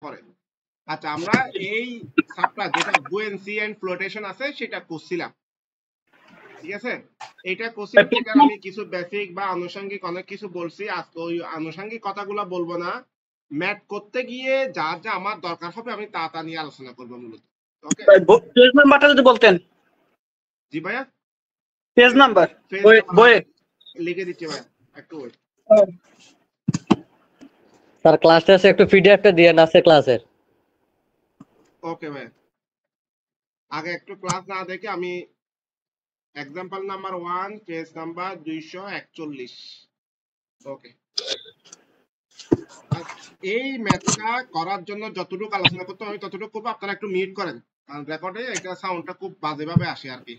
করে। আচ্ছা, আমরা এই সাবটা যেটা বুয়েন্সি এন্ড ফ্লোটেশন আছে সেটা করছিলাম, ঠিক আছে? এটা করছিলাম, এটা আমি কিছু বেসিক বা আনুষঙ্গিক অনেক কিছু বলছি। আজকে ওই আনুষঙ্গিক কথাগুলো বলবো না, ম্যাথ করতে গিয়ে যা যা আমার দরকার হবে আমি তা নিয়ে আলোচনা করবো মূলত। ওকে, পেজ নাম্বারটা যদি বলতেন। জি ভাইয়া, পেজ নাম্বার বইয়ে লিখে দিচ্ছি ভাইয়া, একটু ওয়েট। স্যার ক্লাস টেস্টে একটু পিডিএফটা দিয়ে আছে ক্লাসের। ওকে ভাইয়া, আগে একটু ক্লাস না দেখে আমি এক্সাম্পল নাম্বার 1 পেজ নাম্বার 241। ওকে, এই ম্যাথটা করার জন্য যতটুকু আলোচনা করতে আমি ততটুকু করবো, আপনারা একটু মিউট করেন কারণ রেকর্ডে এটা সাউন্ডটা খুব বাজেভাবে আসে আর কি।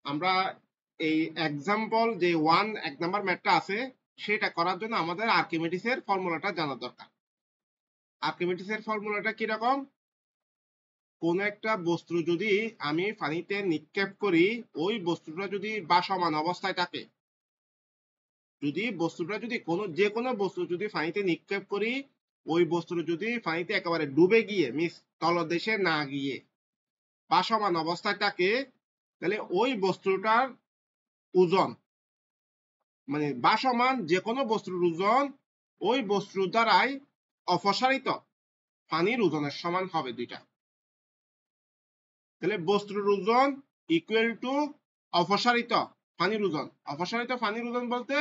আমরা এই এক্সাম্পল যে 1 নাম্বার ম্যাথটা আছে সেটা করার জন্য আমাদের আর্কিমিডিসের ফর্মুলাটা জানা দরকার। আর্কিমিডিসের ফর্মুলাটা কি রকম? কোন একটা বস্তু যদি আমি পানিতে নিক্ষেপ করি, ওই বস্তুটা যদি ভাসমান অবস্থায় থাকে, যদি বস্তুটা যদি যে কোনো বস্তু যদি পানিতে নিক্ষেপ করি, ওই বস্তুটা যদি পানিতে একেবারে ডুবে গিয়ে তলদেশে না গিয়ে ভাসমান অবস্থায় থাকে, তাহলে ওই বস্তুটার ওজন মানে ভাসমান যে কোনো বস্তুর ওজন ওই বস্তুর দ্বারাই অপসারিত পানির ওজনের সমান হবে দুইটা। তাহলে বস্তুর ওজন ইকুয়াল টু অপসারিত পানির ওজন। অপসারিত পানির ওজন বলতে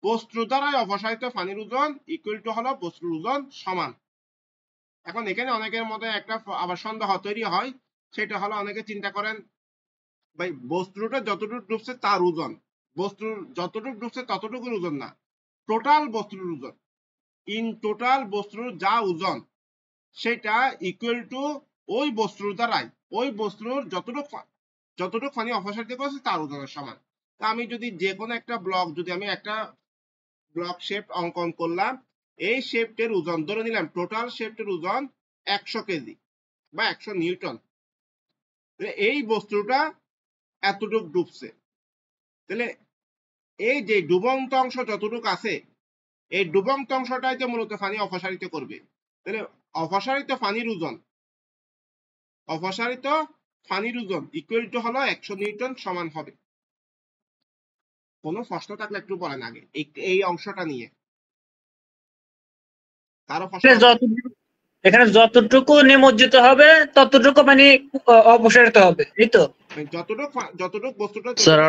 বস্তু দ্বারাই অপসারিত পানির ওজন ইকুয়াল টু হলো বস্তুর ওজন সমান। এখন এখানে অনেকের মধ্যে একটা আবার সন্দেহ তৈরি হয়, সেটা হলো অনেকে চিন্তা করেন ভাই বস্তুটা যতটুকু ডুবছে তার ওজন, বস্তুর যতটুকু ডুবছে ততটুকুর ওজন না, টোটাল বস্তুর ওজন। ইন টোটাল বস্তুর যা ওজন সেটা ইকুয়াল টু ওই বস্তুর দ্বারাই ওই বস্তুর যতটুকু পানি অপসারিত করেছে তার ওজনের সমান। তা আমি যদি যে কোনো একটা ব্লক, যদি আমি একটা ব্লক শেপ অঙ্কন করলাম, এই শেপটের ওজন ধরে নিলাম টোটাল শেপটের ওজন 100 কেজি বা 100 নিউটন। এই বস্তুটা এতটুক ডুবছে, তাহলে এই যে ডুবন্ত অংশ যতটুক আছে এই ডুবন্ত অংশটাই তো মূলত পানি অপসারিত করবে। তাহলে অপসারিত পানির ওজন ইকুয়াল টু হলো 100 নিউটন সমান হবে। কোনো প্রশ্ন থাকলে একটু বলেন আগে এই অংশটা নিয়ে, কারো প্রশ্ন? এখানে যতটুকু নিমজ্জিত হবে ততটুকু মানে অপসারিত হবে, এই তো? যতটুকু বস্তুটা স্যার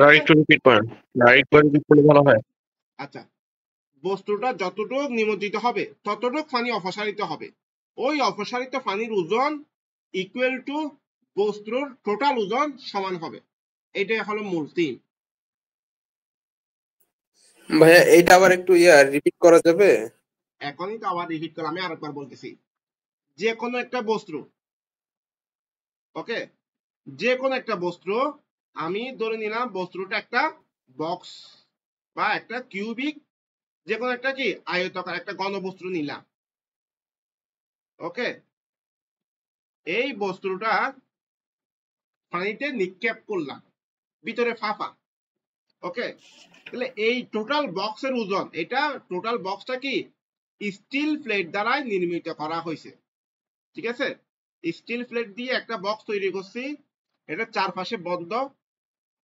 আরেকটু রিপিট করেন, আরেকবার রিপিট করলে ভালো হয়। আচ্ছা, বস্তুটা যতটুকু নিমজ্জিত হবে ততটুকু পানি অপসারিত হবে। ওই অপসারিত পানির ওজন ইকুয়াল টু বস্তুর টোটাল ওজন সমান হবে। এটাই হলো মূল থিম। ভাইয়া এইটা আবার একটু রিপিট করা যাবে? এখনই তো আবার রিপিট করে আমি আরেকবার বলতেছি। যে কোনো একটা বস্তু, ওকে, যে কোনো একটা বস্তু আমি ধরে নিলাম বস্তুটা একটা বক্স বা একটা কিউবিক, যে কোনো একটা কি আয়তাকার একটা ঘনবস্তু নিলাম। ওকে, এই বস্তুটা পানিতে নিক্ষেপ করলাম, ভিতরে ফাঁপা। ওকে, তাহলে এই টোটাল বক্সের ওজন, এটা টোটাল বক্সটা কি স্টিল প্লেট দ্বারা নির্মিত করা হয়েছে, ঠিক আছে? স্টিল প্লেট দিয়ে একটা বক্স তৈরি করছি, এটা চারপাশে বন্ধ।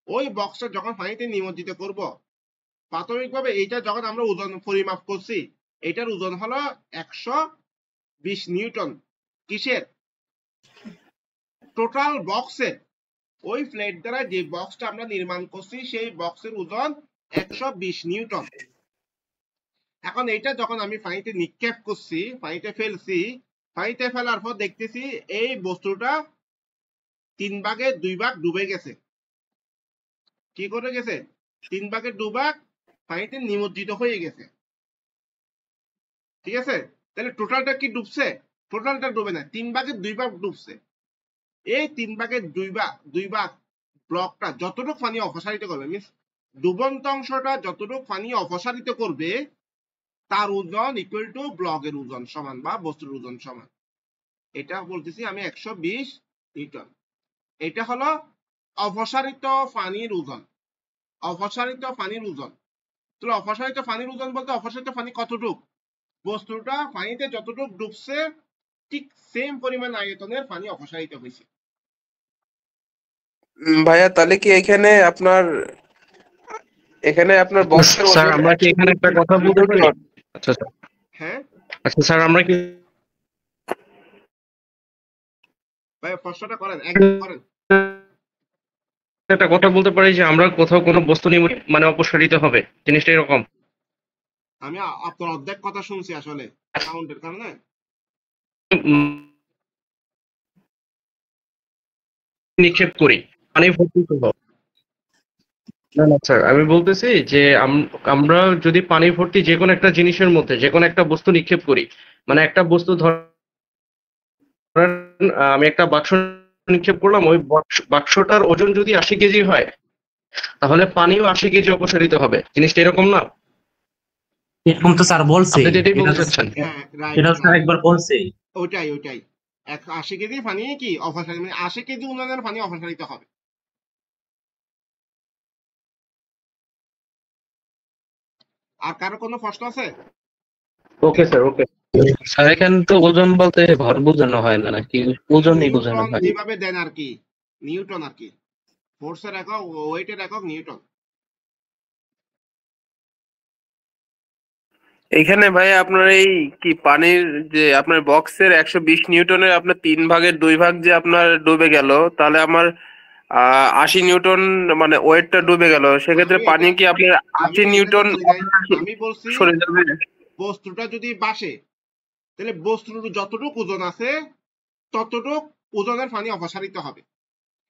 ওই বক্সটা যখন পানিতে নিমজ্জিত করব, প্রাথমিকভাবে এইটা যখন আমরা ওজন পরিমাপ করছি, এটার ওজন হলো 120 নিউটন। কিসের? টোটাল বক্সের। ওই প্লেট দ্বারা যে বক্সটা আমরা নির্মাণ করছি সেই বক্সের ওজন 120 নিউটন। এখন এটা যখন আমি পানিতে নিক্ষেপ করছি, পানিতে ফেলছি, পানিতে ফেলার পর দেখতেছি এই বস্তুটা 3 ভাগের 2 ভাগ ডুবে গেছে। কি করে গেছে? 3 ভাগের 2 ভাগ পানিতে নিমজ্জিত হয়ে গেছে, ঠিক আছে? তাহলে টোটালটা কি ডুবছে? টোটালটা ডুবে না, 3 ভাগের 2 ভাগ ডুবছে। এই 3 ভাগের 2 ভাগ ব্লকটা যতটুকু পানি অপসারিত করবে, মিন্স ডুবন্ত অংশটা যতটুকু পানি অপসারিত করবে তার ওজন ইকুয়াল টু ব্লকের ওজন সমান বা বস্তুর ওজন সমান। এটা বলতেছি আমি 120 নিউটন। এটা হলো অপসারিত পানির ওজন। অপসারিত পানির ওজন, তাহলে অপসারিত পানির ওজন বলতে অপসারিত পানি কতটুক? বস্তুটা পানিতে যতটুকু ডুবছে ঠিক সেম পরিমাণ আয়তনের পানি অপসারিত হয়েছে। ভাইয়া তাহলে কি এখানে আপনার বক্সের স্যার ওজন আমরা কি এখানে একটা কথা বলতে পারি? নিউটন। আচ্ছা স্যার, হ্যাঁ আচ্ছা স্যার আমরা কি ভাই, প্রশ্নটা করেন, একদম করেন। একটা কথা বলতে পারি যে আমরা কোথাও কোনো বস্তু মানে অপসারিত হবে, জিনিসটা এরকম? আমি আপনার অর্ধেক কথা শুনছি আসলে সাউন্ডের কারণে। উম, নিক্ষেপ করি, পানি ভর্তি করবো। না না স্যার, আমি বলতেছি যে আমরা যদি পানি ভর্তি যে কোনো একটা জিনিসের মধ্যে যে কোনো একটা বস্তু নিক্ষেপ করি, মানে একটা বস্তু ধরেন আমি একটা বাক্স নিক্ষেপ করলাম, ওই বাক্সটার ওজন যদি 80 কেজি হয়, তাহলে পানিও 80 কেজি অপসারিত হবে, জিনিসটা এরকম না? এরকম তো স্যার বলছে, আপনি তো এটাই এটা বলতে তো চাচ্ছেন? হ্যাঁ রাইট, এটা স্যার একবার বলছে। ওইটাই 80 কেজি পানি কি অপসারিত, মানে 80 কেজি উন্নয়নের পানি অপসারিত হবে। আর কারো কোনো প্রশ্ন আছে? ওকে স্যার, ওকে। স্যার এখানে তো ওজন বলতে ভর বোঝানো হয় না নাকি, ওজনই বোঝানো নিউটন হয়? যেভাবে দেন আর কি, নিউটন আর কি, ফোর্সের একক, ওয়েটের একক নিউটন। এখানে ভাই আপনার এই কি পানির যে আপনার বক্সের 120 নিউটনের আপনার 3/2 যে আপনার ডুবে গেল, তাহলে আমার 80 নিউটন মানে ওয়েটটা ডুবে গেল, সেক্ষেত্রে আমি পানি কি আপনার আমি 80 এখানে নিউটন বলে যাই, আমি বলছি সরে যাবে? বস্তুটা যদি বাসে, তাহলে বস্তুর যতটুকু ওজন আছে ততটুকু ওজনের পানি অপসারিত হবে।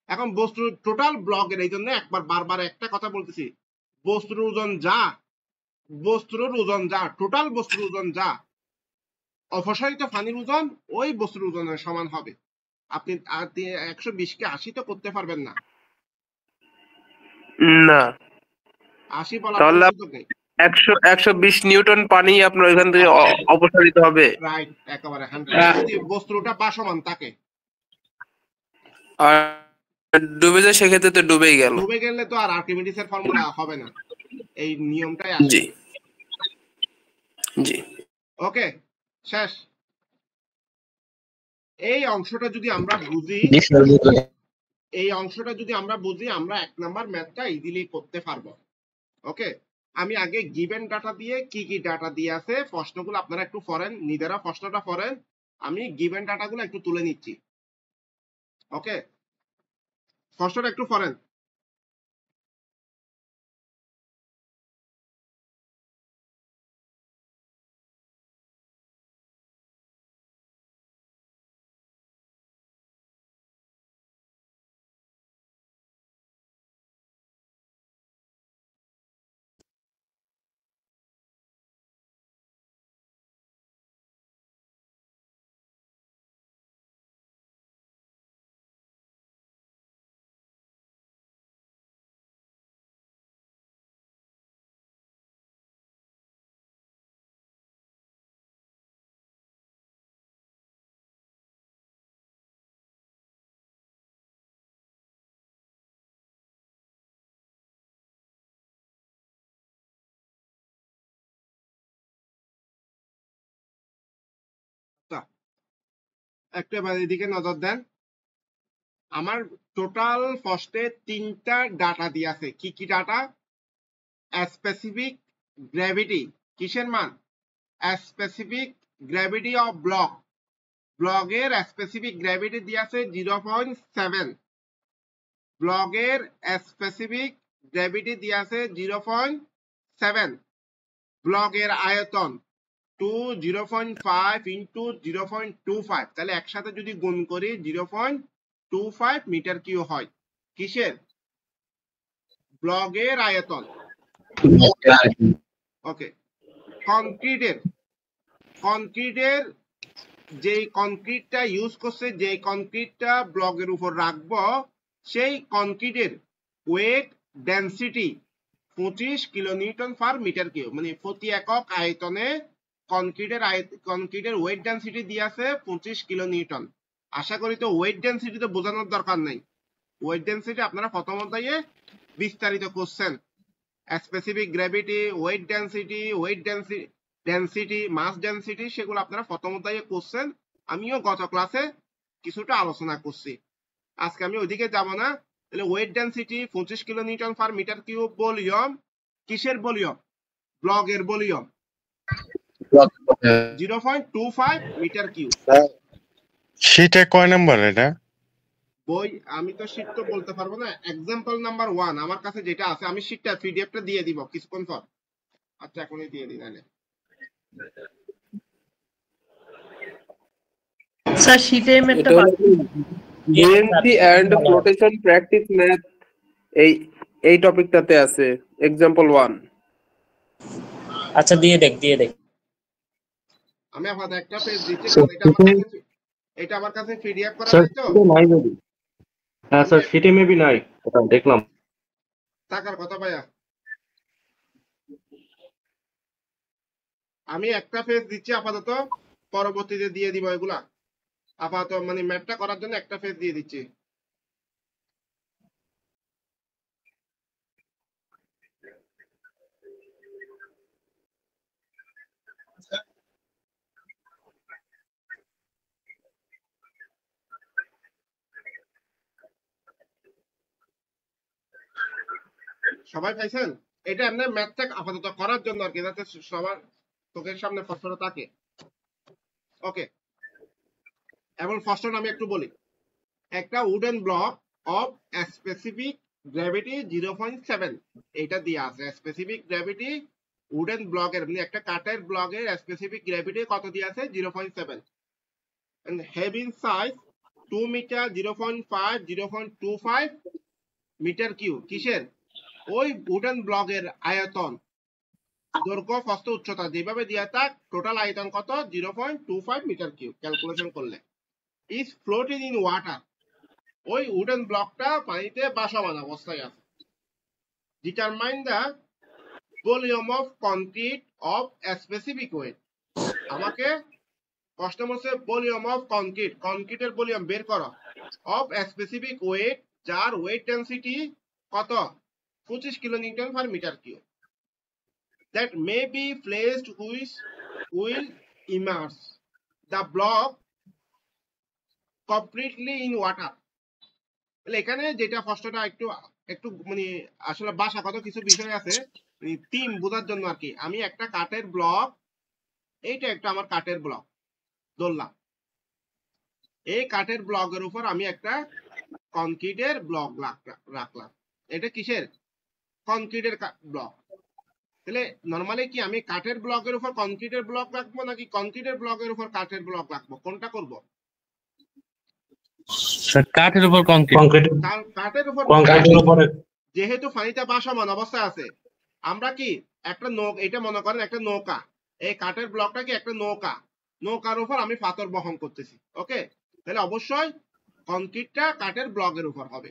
এখন বস্তুর টোটাল ব্লকের, এই জন্য বারবার একটা কথা বলতেছি, বস্তুর ওজন যা টোটাল বস্তুর ওজন যা, অপসারিত পানির ওজন ওই বস্তুর ওজনের সমান হবে। আপনি 120 কে 80 তো করতে পারবেন না, না, 80 বলার কোনো তাহলে সুযোগ নেই। 120 নিউটন পানি আপনার ওইখান থেকে অপসারিত হবে। রাইট, একেবারে 100, যদি বস্তুটা ভাসমান থাকে। আর ডুবে যায় সেক্ষেত্রে তো ডুবেই গেল। ডুবে গেলে তো আর আর্কিমিডিসের ফর্মুলা হবে না, এই নিয়মটাই আসে। জি জি। ওকে, শেষ। এই অংশটা যদি আমরা বুঝি, আমরা 1 নাম্বার ম্যাথটা ইজিলি করতে পারবো। ওকে, আমি আগে গিভেন ডাটা দিয়ে কি কি ডাটা দিয়ে আছে প্রশ্নগুলো আপনারা একটু পড়েন, নিজেরা প্রশ্নটা পড়েন, আমি গিভেন ডাটাগুলো একটু তুলে নিচ্ছি। ওকে, প্রশ্নটা একটু পড়েন। একটু এবার এদিকে নজর দেন। আমার টোটাল ফার্স্টে 3টা ডাটা দিয়ে আছে। কি কি ডাটা? স্পেসিফিক গ্র্যাভিটি, কিসের মান? স্পেসিফিক গ্র্যাভিটি অফ ব্লকের স্পেসিফিক গ্র্যাভিটি দিয়ে আছে 0.7, ব্লকের স্পেসিফিক গ্র্যাভিটি দিয়ে আছে 0.7, ব্লকের আয়তন 0.5 ইন্টু 0.25, তাহলে একসাথে যদি গুণ করি 0.25 মিটার কিউব হয়। কিসের? ব্লকের আয়তন। ওকে, কনক্রিটের যেই কনক্রিটটা ইউজ করছে, যেই কনক্রিটটা ব্লকের উপর রাখবো, সেই কনক্রিটের weight density 25 kilonewton per metre cube, মানে প্রতি একক আয়তনে কনক্রিটের ওয়েট ডেনসিটি দিয়ে আছে 25 কিলোনিউটন। আশা করি তো ওয়েট ডেনসিটি তো বোঝানোর দরকার নাই, ওয়েট ডেনসিটি আপনারা প্রথমত বিস্তারিত করছেন, specific gravity, weight density density, mass density, সেগুলো আপনারা প্রথম অধ্যায়ে করছেন। আমিও গত ক্লাসে কিছুটা আলোচনা করছি, আজকে আমি ওইদিকে যাব না। তাহলে weight density 25 kilo newton per metre cube. Volume কিসের ভলিউম? ব্লকের ভলিউম 0.25 মিটার কিউব। শীটে কয় নাম্বার এটা? বই আমি তো শীট তো বলতে পারবো না। এক্সাম্পল নাম্বার 1 আমার কাছে যেটা আছে, আমি শীটটা পিডিএফটা দিয়ে দিব কিছুক্ষণ পর। আচ্ছা এখনই দিয়ে দিন। স্যার শীটে ম্যাথটা এটা হলো BNC and flotation practice math, এই টপিকটাতে আছে এক্সাম্পল 1। আচ্ছা দিয়ে দেখ আমি আপনাদের একটা পেজ দিচ্ছি, স্যার, এটা আমার কাছে পিডিএফ করা স্যার নাই তো। শীটে নাই যদি। হ্যাঁ স্যার শীটে মেবি নাই, ওটা দেখলাম। টাকার কথা ভাইয়া, আমি একটা পেজ দিচ্ছি আপাতত, পরবর্তীতে দিয়ে দিব এগুলা। আপাতত মানে ম্যাথটা করার জন্য একটা পেজ দিয়ে দিচ্ছি। সবাই পাইছেন? এটা এমনি ম্যাথটা আপাতত করার জন্য আর কি, যাতে সবার চোখের সামনে প্রশ্নটা থাকে। ওকে, এখন প্রশ্নটা আমি একটু বলি। একটা wooden block of specific gravity 0.7 এটা দিয়ে আছে। স্পেসিফিক গ্র্যাভিটি উডেন ব্লকের, মানে একটা কাঠের ব্লকের স্পেসিফিক গ্র্যাভিটি কত দিয়ে আছে? 0.7। and having size 2 metre, 0.5, 0.25 metre cube. কিসের? ওই উডেন ব্লকের আয়তন, দৈর্ঘ্য, প্রস্থ, উচ্চতা যেভাবে দিয়ে থাক, টোটাল আয়তন কত? 0.25 মিটার কিউব ক্যালকুলেশন করলে। ইজ ফ্লোটিং ইন ওয়াটার, ওই উডেন ব্লকটা পানিতে ভাসমান অবস্থায় আছে। Determine the volume of concrete of specific weight. আমাকে প্রশ্ন বলছে ভলিউম অফ কনক্রিট, কনক্রিটের ভলিউম বের করো, অফ স্পেসিফিক ওয়েট, যার ওয়েট ডেনসিটি কত? 25 kilo newton per metre cube. that may be placed which will immerse the block completely in water। তাহলে এখানে যেটা প্রশ্নটা একটু একটু মানে আসলে ভাষাগত কিছু বিষয় আছে, থিম বোঝার জন্য আর কি। আমি একটা কাঠের ব্লক, এইটা একটা আমার কাঠের ব্লক ধরলাম, এই কাঠের ব্লকের উপর আমি একটা কনক্রিটের ব্লক রাখলাম। এটা কিসের? কনক্রিটের ব্লক। তাহলে নরমালি কি আমি কাঠের ব্লকের উপর কনক্রিটের ব্লক রাখবো, নাকি কনক্রিটের ব্লকের উপর কাঠের ব্লক রাখবো? কোনটা করব? কাঠের উপর কংক্রিট। কাঠের উপর। যেহেতু পানিতে ভাসমান অবস্থায় আছে, আমরা কি একটা এটা মনে করেন একটা নৌকা, এই কাঠের ব্লকটা কি একটা নৌকা, নৌকার উপর আমি পাথর বহন করতেছি। ওকে, তাহলে অবশ্যই কনক্রিটটা কাঠের ব্লকের উপর হবে।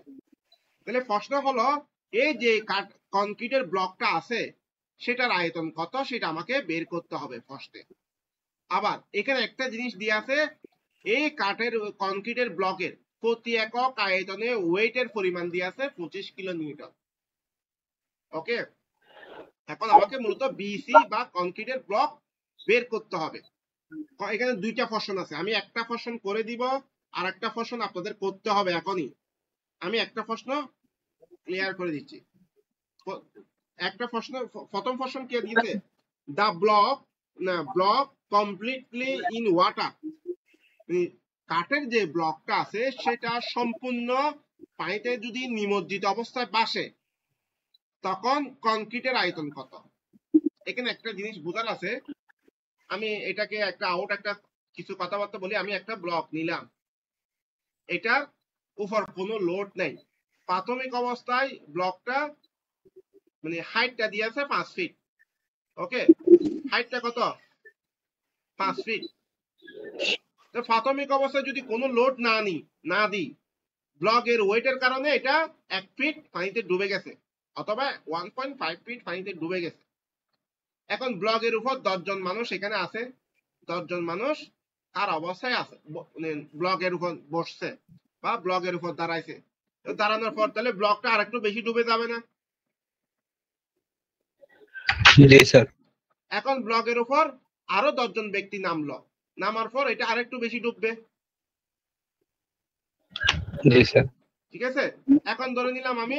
তাহলে প্রশ্ন হলো, এই যে কনক্রিটের ব্লকটা আছে সেটার আয়তন কত, সেটা আমাকে বের করতে হবে ফার্স্টে। আবার এখানে একটা জিনিস দিয়ে আছে, এই কাঠের কনক্রিটের ব্লকের প্রতি একক আয়তনে ওয়েটের পরিমাণ দিয়ে আছে 25 কিলো নিউটন। ওকে, এখন আমাকে মূলত বিসি বা কনক্রিটের ব্লক বের করতে হবে। এখানে দুইটা প্রশ্ন আছে, আমি একটা প্রশ্ন করে দিব, আর একটা প্রশ্ন আপনাদের করতে হবে এখনই। আমি একটা প্রশ্ন ক্লিয়ার করে দিচ্ছি। একটা প্রশ্ন, প্রথম প্রশ্ন কি দিয়েছে? দা ব্লক কমপ্লিটলি ইন ওয়াটার, কাঠের যে ব্লকটা আছে সেটা সম্পূর্ণ পানিতে যদি নিমজ্জিত অবস্থায় ভাসে, তখন কনক্রিটের আয়তন কত? এখানে একটা জিনিস বোঝার আছে, আমি এটাকে একটা একটা কিছু কথাবার্তা বলি। আমি একটা ব্লক নিলাম, এটার উপর কোনো লোড নেই, প্রাথমিক অবস্থায় ব্লকটা মানে হাইটটা দিয়ে আছে 5 ফিট। ওকে, হাইটটা কত? 5 ফিট। তো প্রাথমিক অবস্থায় যদি কোনো লোড না দিই, ব্লকের ওয়েটের কারণে এটা 1 ফিট পানিতে ডুবে গেছে, অথবা 1.5 ফিট পানিতে ডুবে গেছে। এখন ব্লকের উপর 10 জন মানুষ এখানে আছে, 10 জন মানুষ কার অবস্থায় আছে? ব্লকের উপর বসছে বা ব্লকের উপর দাঁড়াইছে। দাঁড়ানোর পর তাহলে ব্লকটা আরেকটু বেশি ডুবে যাবে না? এখন ব্লকের উপর আরো 10 জন ব্যক্তি নামলো, নামার পর এটা আরেকটু বেশি ডুববে। জি স্যার। ঠিক আছে, এখন ধরে নিলাম আমি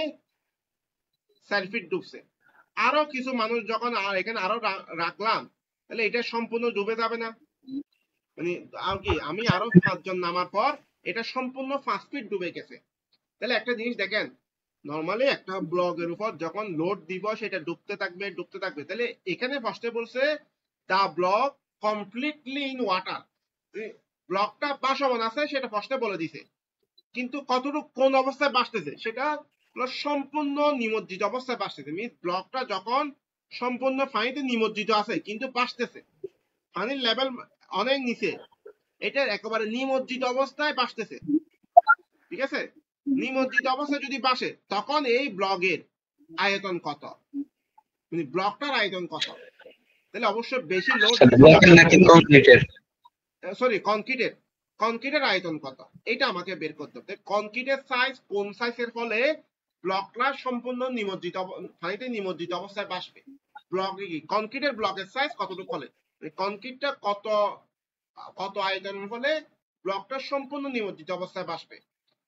4 ফিট ডুবছে, আরো কিছু মানুষ যখন এখানে আরো রাখলাম, তাহলে এটা সম্পূর্ণ ডুবে যাবে না? মানে আর কি, আমি আরো 5 জন নামার পর এটা সম্পূর্ণ 5 ফিট ডুবে গেছে। তাহলে একটা জিনিস দেখেন, নরমালি একটা ব্লকের উপর যখন লোড দিব সেটা ডুবতে থাকবে ডুবতে থাকবে। তাহলে এখানে ফার্স্টে বলছে দা ব্লক কমপ্লিটলি ইন ওয়াটার, ব্লকটা ভাসমান আছে সেটা ফার্স্টে বলে দিছে, কিন্তু কতটুকু কোন অবস্থায় ভাসতেছে সেটা সম্পূর্ণ নিমজ্জিত অবস্থায় ভাসতেছে। মিন্স ব্লকটা যখন সম্পূর্ণ পানিতে নিমজ্জিত আছে কিন্তু ভাসতেছে, পানির লেভেল অনেক নিচে, এটা একেবারে নিমজ্জিত অবস্থায় ভাসতেছে। ঠিক আছে, নিমজ্জিত অবস্থায় যদি ভাসে তখন এই ব্লকের আয়তন কত, মানে ব্লকটার আয়তন কত? তাহলে অবশ্যই বেশি লোড, ব্লকের নাকি কংক্রিটের? সরি কংক্রিটের আয়তন কত এটা আমাকে বের করতে হবে। কংক্রিটের সাইজ কোন সাইজের ফলে ব্লকটা সম্পূর্ণ নিমজ্জিত পানিতে নিমজ্জিত অবস্থায় ভাসবে, ব্লক কি কংক্রিটের ব্লকের সাইজ কতটুকু হলে, কংক্রিটটা কত কত আয়তনের ফলে ব্লকটা সম্পূর্ণ নিমজ্জিত অবস্থায় ভাসবে।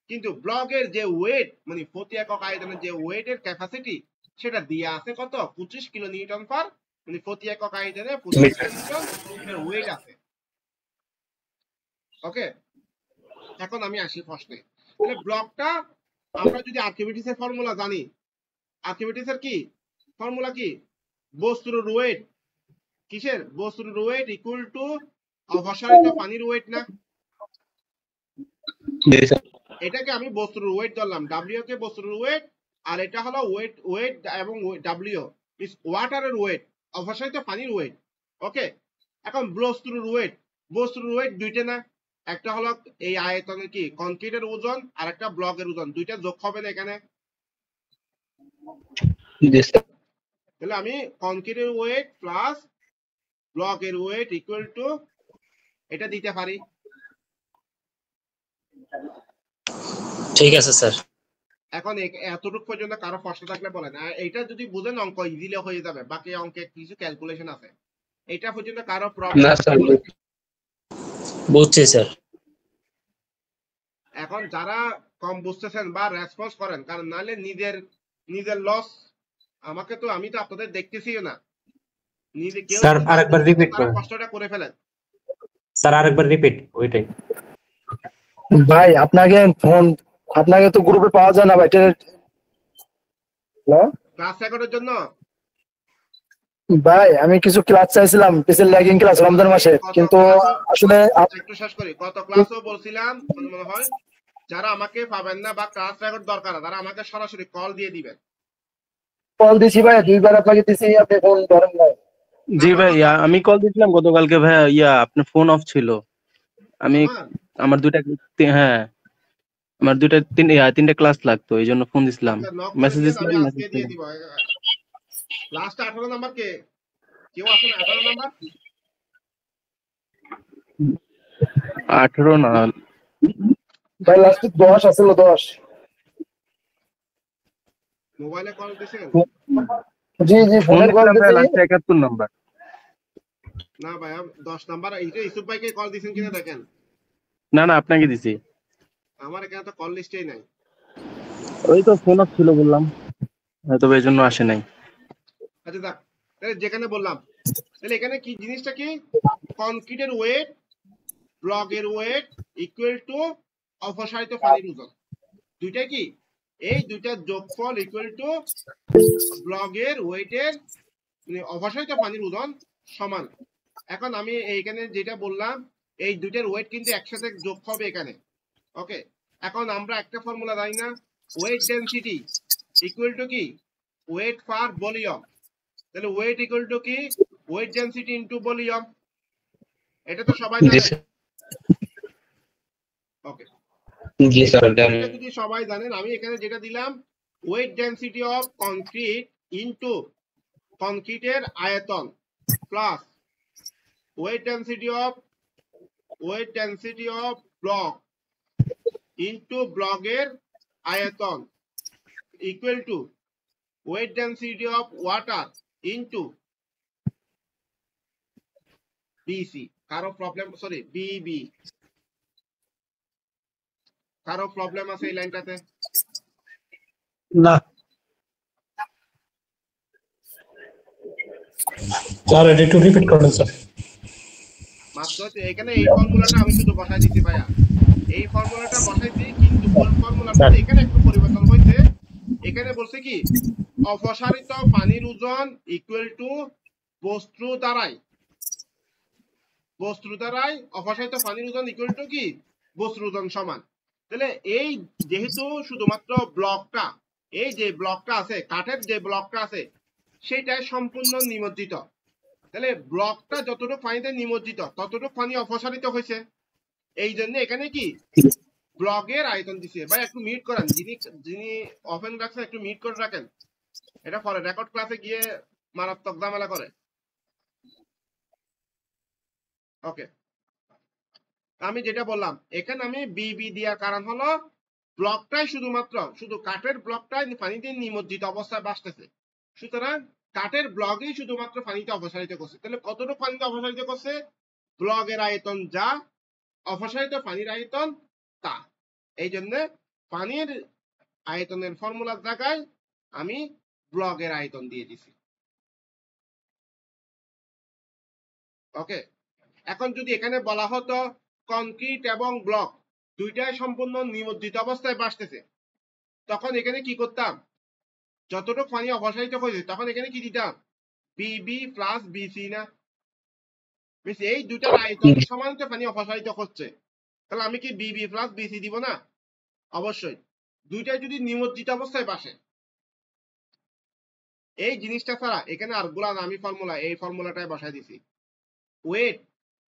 কিন্তু ব্লকের যে ওয়েট, মানে প্রতি একক আয়তনের যে ওয়েটের ক্যাপাসিটি সেটা দিয়ে আছে কত, 25 কিলো নিউটন পার, মানে প্রতি একক আয়তনে 25 কিলো নিউটন ওয়েট আছে। ওকে, এখন আমি আসি প্রশ্নে। তাহলে ব্লকটা আমরা যদি আর্কিমিডিস এর ফর্মুলা জানি, আর্কিমিডিস এর কি ফর্মুলা, কি বস্তুর ওয়েট, কিসের বস্তুর ওয়েট ইকুয়াল টু অপসারিত পানির ওয়েট না? এটাকে আমি বস্তুর ওয়েট ধরলাম, ডাব্লিউ কে বস্তুর ওয়েট, আর এটা হলো ওয়েট এবং ডাব্লিউ ইজ ওয়াটারের ওয়েট, অপসারিত পানির ওয়েট। ওকে, এখন বস্তুর ওয়েট দুইটা না, একটা হলো এই আয়তনের কি কংক্রিটের ওজন, আর একটা ব্লকের ওজন, দুইটা যোগ হবে না এখানে। তাহলে আমি কংক্রিটের ওয়েট প্লাস ব্লকের ওয়েট ইকুয়াল টু এটা দিতে পারি। ঠিক আছে স্যার। এখন এতটুকু পর্যন্ত কারো প্রশ্ন থাকলে বলেন, এটা যদি বুঝেন অঙ্ক ইজিলি হয়ে যাবে, বাকি অঙ্কে কিছু ক্যালকুলেশন আছে, এটা পর্যন্ত কারো প্রবলেম? বুঝছি স্যার। এখন যারা কম বুঝতেছেন বা রেসপন্স করেন, কারণ নাহলে নিজের লস, আমাকে তো, আমি তো আপনাদের দেখতেছিও না, নিজে কেউ স্যার আরেকবার রিপিট করেন, কষ্টটা করে ফেলেন। স্যার আরেকবার রিপিট ওইটাই। ভাই আপনাকে তো গ্রুপে পাওয়া যায় না ভাই, ক্লাস রেকর্ডের জন্য ভাই আমি কিছু ক্লাস চাইছিলাম, পিসের ল্যাগিং ক্লাস রমজান মাসে, কিন্তু আসলে একটু শেষ করি। কত ক্লাসও বলছিলাম মনে হয়, যারা আমাকে পাবেন না বা ক্লাস রেকর্ড দরকার তারা আমাকে সরাসরি কল দিয়ে দিবেন। কল দিছি ভাই, 2 বার আপনাকে দিছি, আপনি ফোন ধরেন না। জি ভাই, আমি কল দিয়েছিলাম গতকালকে ভাই, আপনার ফোন অফ ছিল। আমি আমার তিনটা ক্লাস লাগতো, এই জন্য ফোন দিছিলাম, মেসেজ দিছিলাম। আজকে দিয়ে দিব। লাস্ট 18 নাম্বার কে কেউ আছে না? 18 নাম্বার 18 না ভাই, লাস্ট 10 আছিল, 10 মোবাইলে কল দিছেন? জি ফোনে কল দিছি, লাস্ট 71 নাম্বার। না ভাই 10 নাম্বার এইটা ইসুফ ভাইকে কল দিছেন কিনা দেখেন। না আপনাকে দিছি, আমার এখানে তো কল লিস্টেই নাই। ওই তো ফোন অফ ছিল বললাম, হয়তো এই জন্য আসে নাই। আচ্ছা দেখ, তাহলে যেখানে বললাম, তাহলে এখানে কি জিনিসটা কি, কংক্রিটের ওয়েট ব্লকের ওয়েট ইকুয়াল টু অপসারিত পানির ওজন, দুইটা কি এই দুইটার যোগফল ইকুয়াল টু ব্লকের ওয়েটের মানে অপসারিত পানির ওজন সমান। এখন আমি এইখানে যেটা বললাম, এই দুইটার ওয়েট কিন্তু একসাথে যোগ হবে এখানে। ওকে, এখন আমরা একটা ফর্মুলা জানি না, ওয়েট ডেনসিটি ইকুয়াল টু কি ওয়েট পার ভলিউম। তাহলে ওয়েট ইকুয়াল টু কি ওয়েট ডেনসিটি ইনটু ভলিউম, এটা তো সবাই জানে। ওকে, জি স্যার, যদি সবাই জানেন, আমি এখানে যেটা দিলাম weight density of concrete into কংক্রিটের আয়তন plus weight density of block into ব্লকের আয়তন equal to weight density of water into BC. কারো প্রবলেম, সরি বিবি, কারো প্রবলেম আছে এই লাইনটাতে? না স্যার, এটা একটু রিপিট করুন স্যার। মাত্র এখানে এই ফর্মুলাটা আমি শুধু বসাই দিচ্ছি ভাইয়া, এই ফর্মুলাটা বসাইছি, কিন্তু কোন ফর্মুলাটা এখানে একটু পরিবর্তন হয়েছে। এখানে বলছে কি অপসারিত পানির ওজন ইকুয়াল টু বস্তু দ্বারাই অপসারিত পানির ওজন ইকুয়াল টু কি বস্তুর ওজন সমান। তাহলে এই যেহেতু শুধুমাত্র ব্লকটা, এই যে ব্লকটা আছে, কাঠের যে ব্লকটা আছে সেটাই সম্পূর্ণ নিমজ্জিত, তাহলে ব্লকটা যতটুকু পানিতে নিমজ্জিত ততটুকু পানি অপসারিত হয়েছে। এই জন্য এখানে কি ব্লকের আয়তন দিছে। ভাই একটু মিট করেন, যিনি ওপেন রাখছেন একটু মিট করে রাখেন, এটা পরে রেকর্ড ক্লাসে গিয়ে মারাত্মক ঝামেলা করে। ওকে, আমি যেটা বললাম এখানে আমি বিবি দেওয়ার কারণ হলো ব্লকটাই শুধু কাঠের ব্লকটাই পানিতে নিমজ্জিত অবস্থায় ভাসতেছে, সুতরাং কাঠের ব্লকই শুধুমাত্র পানিতে অপসারিত করছে। তাহলে কতটুকু পানিতে অপসারিত করছে? ব্লকের আয়তন যা, অপসারিত পানির আয়তন তা। এই জন্য পানির আয়তনের ফর্মুলার জায়গায় আমি ব্লকের আয়তন দিয়ে দিছি। ওকে, এখন যদি এখানে বলা হতো কংক্রিট এবং ব্লক দুইটাই সম্পূর্ণ নিমজ্জিত অবস্থায় ভাসতেছে, তখন এখানে কি করতাম? যতটুকু পানি অপসারিত হয়েছে তখন এখানে কি দিতাম? বিবি প্লাস বিসি না? এই দুইটার আয়তন সমান তো পানি অপসারিত হচ্ছে, তাহলে আমি কি বিবি প্লাস বিসি দিব না? অবশ্যই। দুইটাই যদি নিমজ্জিত অবস্থায় ভাসে, এই জিনিসটা ছাড়া এখানে আরগুলা আমি ফর্মুলা, এই ফর্মুলাটাই বসাই দিছি। ওয়েট,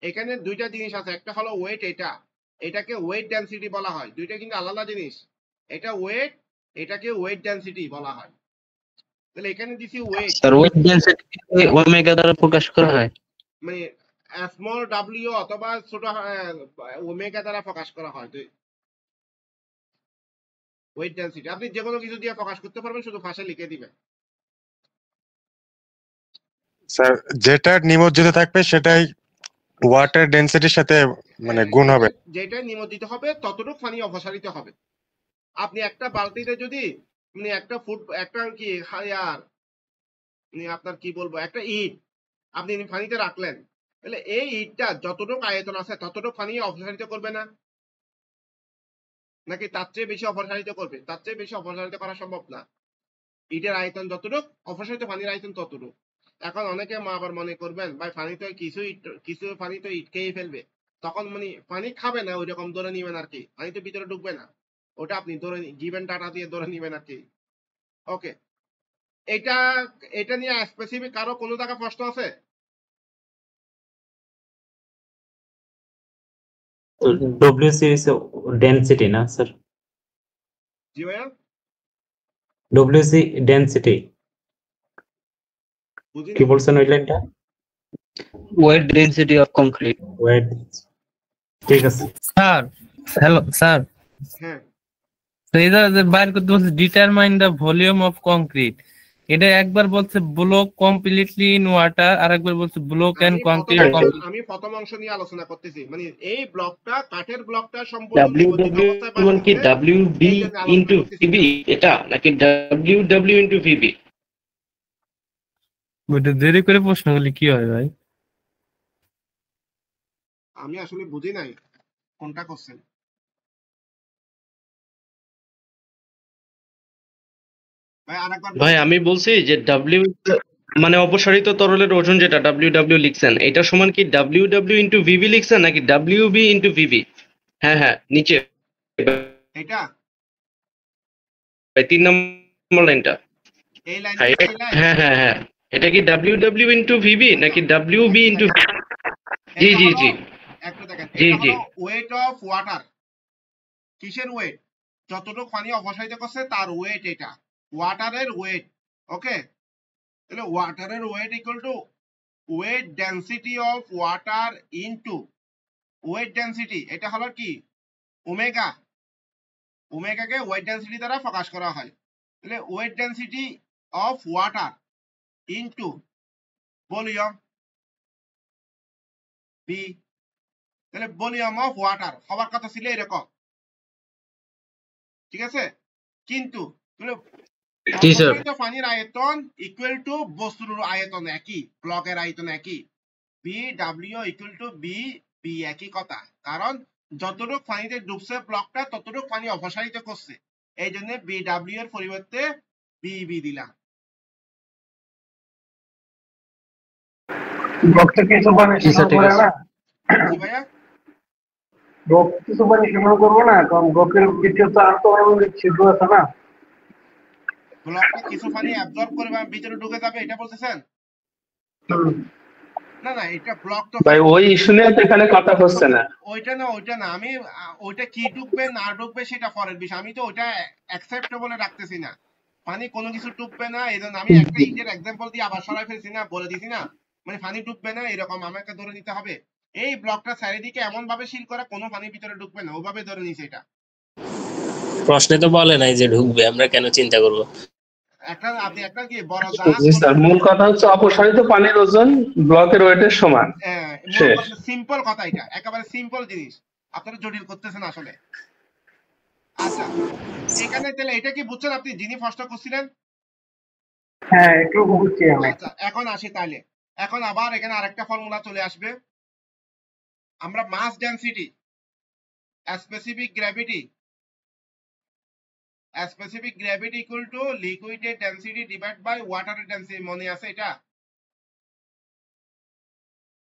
এখানে দুইটা জিনিস আছে, একটা হলো ওয়েট, এটাকে ওয়েট ডেনসিটি বলা হয়, দুইটা কিন্তু আলাদা জিনিস। এটা ওয়েট, এটাকে ওয়েট ডেনসিটি বলা হয়। তাহলে এখানে দিছি weight, sir weight density omega দ্বারা প্রকাশ করা হয়, মানে স্মল ডাব্লিউ অথবা ছোট ওমেগা দ্বারা প্রকাশ করা হয়। ওয়েট ডেনসিটি আপনি যে কোনো কিছু দিয়ে প্রকাশ করতে পারবেন, শুধু ভাষা লিখে দিবেন। স্যার যেটা নিমজ্জিত থাকবে সেটাই ওয়াটার ডেনসিটির সাথে মানে গুণ হবে। যেটা নিমজ্জিত হবে ততটুকু পানি অপসারিত হবে। আপনি একটা বালতিতে যদি একটা ফুট, একটা কি হায়ার, আপনার কি বলবো, একটা ইট আপনি পানিতে রাখলেন, তাহলে এই ইটটা যতটুকু আয়তন আছে ততটুকু পানি অপসারিত করবে না? নাকি তার চেয়ে বেশি অপসারিত করবে? তার চেয়ে বেশি অপসারিত করা সম্ভব না। ইটের আয়তন যতটুকু, অপসারিত পানির আয়তন ততটুকু। এখন অনেকে আবার মনে করবেন ভাই পানি তো কিছু পানি তো ইট খেয়ে ফেলবে, তখন পানি খাবে না, ওই রকম ধরে নিবেন আর কি, পানি তো ভিতরে ঢুকবে না, ওটা আপনি ধরে গিভেন ডাটা দিয়ে ধরে নিবেন আর কি। ওকে, এটা নিয়ে স্পেসিফিক কারো কোনো জায়গা প্রশ্ন আছে? ডব্লিউসি ডেনসিটি না স্যার? জি ভাইয়া, ডব্লিউসি ডেনসিটি কি বলছেন ওই লাইনটা? Weight density of concrete. Weight, ঠিক আছে স্যার। হ্যালো স্যার, হ্যাঁ এটা যে বাইর করতে বলছে determine the volume of concrete, এটা একবার বলছে ব্লক কমপ্লিটলি ইন ওয়াটার, আর একবার বলছে ব্লক এন্ড কংক্রিট। আমি প্রথম অংশ নিয়ে আলোচনা করতেছি, এই ব্লকটা, কাঠের ব্লকটা সম্পূর্ণ WW কি WB ইনটু VB এটা নাকি WW ইনটু VB? ওটা দেরি করে প্রশ্ন করলে কি হয় ভাই? আমি আসলে বুঝি নাই কোনটা করছেন। ভাই আমি বলছি যে W মানে অপসারিত তরলের ওজন যেটা WW লিখছেন, এটা সমান কি WW ইনটু VB লিখছেন নাকি WB ইনটু VB? হ্যাঁ হ্যাঁ, নিচে এটা 3 নম্বর লাইনটা। এই লাইন, হ্যাঁ হ্যাঁ হ্যাঁ, এটা কি WW ইনটু VB নাকি WB ইনটু? জি জি জি একটু দেখেন, জি জি। ওয়েট অফ ওয়াটার, কিসের ওয়েট? যতটুকু পানি অপসারিত করছে তার ওয়েট, এটা ওয়াটারের ওয়েট। ওকে, তাহলে ওয়াটারের weight equal to weight density of water into weight density, এটা হলো কি ওমেগা, ওমেগাকে ওয়েট ডেনসিটি দ্বারা প্রকাশ করা হয়। তাহলে weight density of water into volume, B. তাহলে ভলিউম অফ ওয়াটার হওয়ার কথা ছিল এরকম, ঠিক আছে? কিন্তু অপসারিত পানির আয়তন ইকুয়াল টু বস্তুর আয়তন একই, ব্লকের আয়তন একই, B W equal to B B একই কথা, কারণ যতটুক পানিতে ডুবছে ব্লকটা ততটুক পানি অপসারিত করছে, এই জন্য বি ডাব্লিউ এর পরিবর্তে বি বি দিলাম। ব্লকটা কিছু পানি শোষণ করে না, জি ভাইয়া? ব্লক কিছু পানি শোষণ করবো না, কারণ ব্লকের ভিতরে তো আন্তঃআণবিক ছিদ্র আছে না। ব্লকটা কিছু পানি অ্যাবজর্ব করে বা ভিতরে ঢুকে যাবে এটা বলতেছেন? না না, এটা ব্লক তো ভাই ওই ইস্যু নিয়ে তো এখানে কথা হচ্ছে না। ওইটা না আমি ওইটা কি ঢুকবে না ঢুকবে সেটা পরের বিষয়, আমি তো ওইটা অ্যাকসেপ্টেবল রাখতেছি না। পানি কোনো কিছু ডুববে না, এই জন্য আমি একটা ইটের এক্সাম্পল দিয়ে আবার সরাই ফেলছি না, বলে দিছি না, মানে পানি ডুববে না এরকম আমাকে ধরে নিতে হবে। এই ব্লকটা চারিদিকে এমন ভাবে সিল করা কোনো পানি ভিতরে ঢুকবে না, ওভাবে ধরে নিছে। এটা প্রশ্নে তো বলে নাই যে ঢুকবে, আমরা কেন চিন্তা করব? একটা আপনি একটা কি বড় জাহাজ, জি স্যার, মূল কথা হচ্ছে অপসারিত পানির ওজন ব্লকের ওয়েটের সমান। সিম্পল কথা, এটা একেবারে সিম্পল জিনিস, আপনারা জটিল করতেছেন আসলে। আচ্ছা এখানে তাহলে এটা কি বুঝছেন আপনি যিনি ফার্স্ট করছিলেন? হ্যাঁ একটু বুঝছি আমি। আচ্ছা এখন আসি তাহলে, এখন আবার এখানে আরেকটা ফর্মুলা চলে আসবে। আমরা mass density, specific gravity equal to লিকুইডের ডেনসিটি ডিভাইড বাই ওয়াটারের ডেনসিটি, মনে আছে এটা?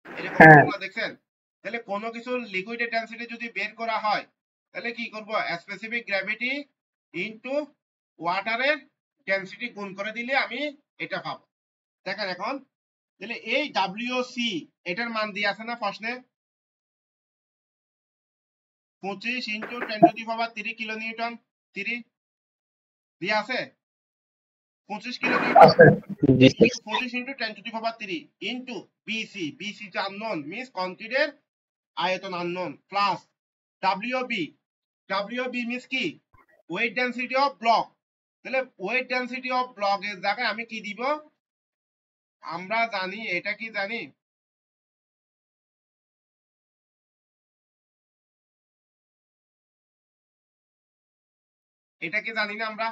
এরকম ফর্মুলা দেখছেন? তাহলে কোনো কিছু লিকুইডের ডেনসিটি যদি বের করা হয় তাহলে কি করব, স্পেসিফিক গ্র্যাভিটি ইনটু ওয়াটারের ডেনসিটি গুণ করে দিলে আমি এটা পাবো। দেখেন এখন তাহলে এই WC এটার মান দিয়ে আছে না প্রশ্নে? 25 into 10 to the power 3 kilo Newton, 3 দিয়ে আছে 25 kilo Newton, 25 into 10 to the power 3 into BC, BC যে আননোন মিন্স কনক্রিটের আয়তন আননোন, প্লাস WB মিন্স কি, ওয়েট ডেনসিটি অফ ব্লক। তাহলে ওয়েট ডেনসিটি অফ ব্লক এর জায়গায় আমি কি দিব, আমরা জানি এটা কি জানি, এটা কি জানি না আমরা,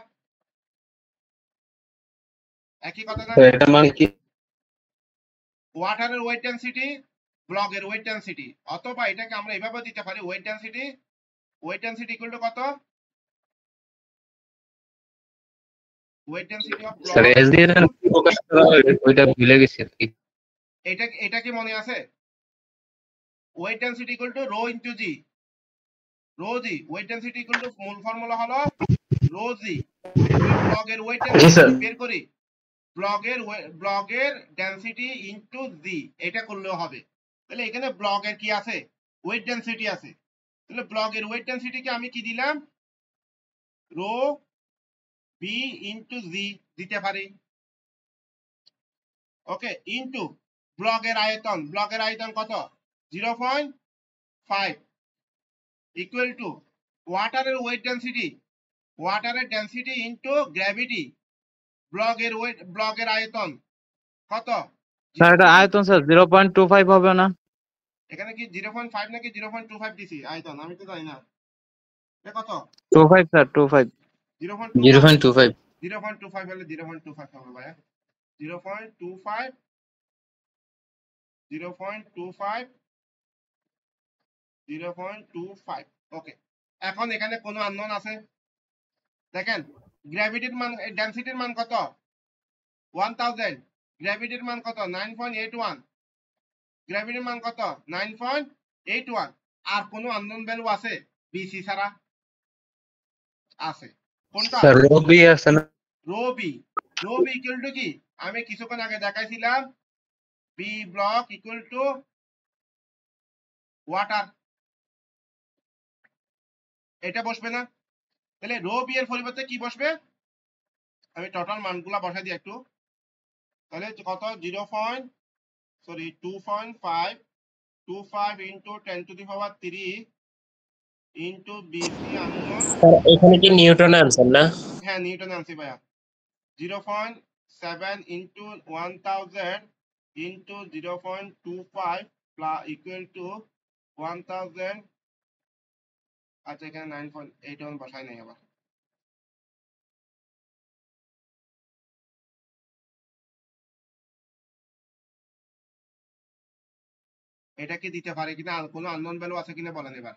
একই কথা না? এটা মানে কি, ওয়াটারের ওয়েট ডেনসিটি ব্লকের ওয়েট ডেনসিটি, অথবা এটাকে আমরা এভাবে দিতে পারি ওয়েট ডেনসিটি ইকুয়াল টু কত, weight density of block, sir S দিয়ে প্রকাশ করা হয় ওইটা ভুলে গেছি আর কি। এটা কি মনে আছে? Weight density equal to rho into g, weight density equal to মূল ফর্মুলা হলো রো জি। ব্লকের ওয়েট ডেনসিটি বের করি, ব্লকের ডেনসিটি ইনটু জি, এটা করলেও হবে। তাহলে এখানে ব্লকের কি আছে, ওয়েট ডেনসিটি আছে, তাহলে ব্লকের ওয়েট ডেনসিটিকে আমি কি দিলাম, রো বি ইনটু জি দিতে পারি, ওকে, ইনটু ব্লকের আয়তন কত 0.5 ইকুয়াল টু ওয়াটারের ডেনসিটি ইনটু গ্র্যাভিটি, ব্লকের আয়তন কত, স্যার এটা আয়তন স্যার 0.25 হবে না? এখানে কি 0.5 নাকি 0.25 দিছি আয়তন, আমি তো জানি না এটা কত, 25 স্যার 25 0.25 0.25 হলে 0.25 হবে ভাইয়া, 0.25 ওকে। এখন এখানে কোন আননোন আছে, দেখেন গ্র্যাভিটির মান, ডেনসিটির মান কত 1000, গ্র্যাভিটির মান কত 9.81, গ্র্যাভিটির মান কত 9.81, আর কোন আননোন ভ্যালু আছে BC ছাড়া? আছে, কোনটা? স্যার রো বি আছে না, রো বি ইকুয়াল টু কি, আমি কিছুক্ষণ আগে দেখাইছিলাম, B block equal to water, এটা বসবে না? তাহলে রো বি এর পরিবর্তে কি বসবে, আমি টোটাল মানগুলা বসাই দিই একটু, তাহলে কত 2.25 into 10 to the power 3 into BC unknown, এখানে কি নিউটন আনসার না? হ্যাঁ নিউটন আনছি ভাইয়া, 0.7 ইনটু 1000 ইনটু 0.25 ইকুয়াল টু 1000, আচ্ছা এখানে 9.81 বসাই নাই আবার, এটা কি দিতে পারে কিনা, কোনো আননোন ভ্যালু আছে কিনা বলেন এবার।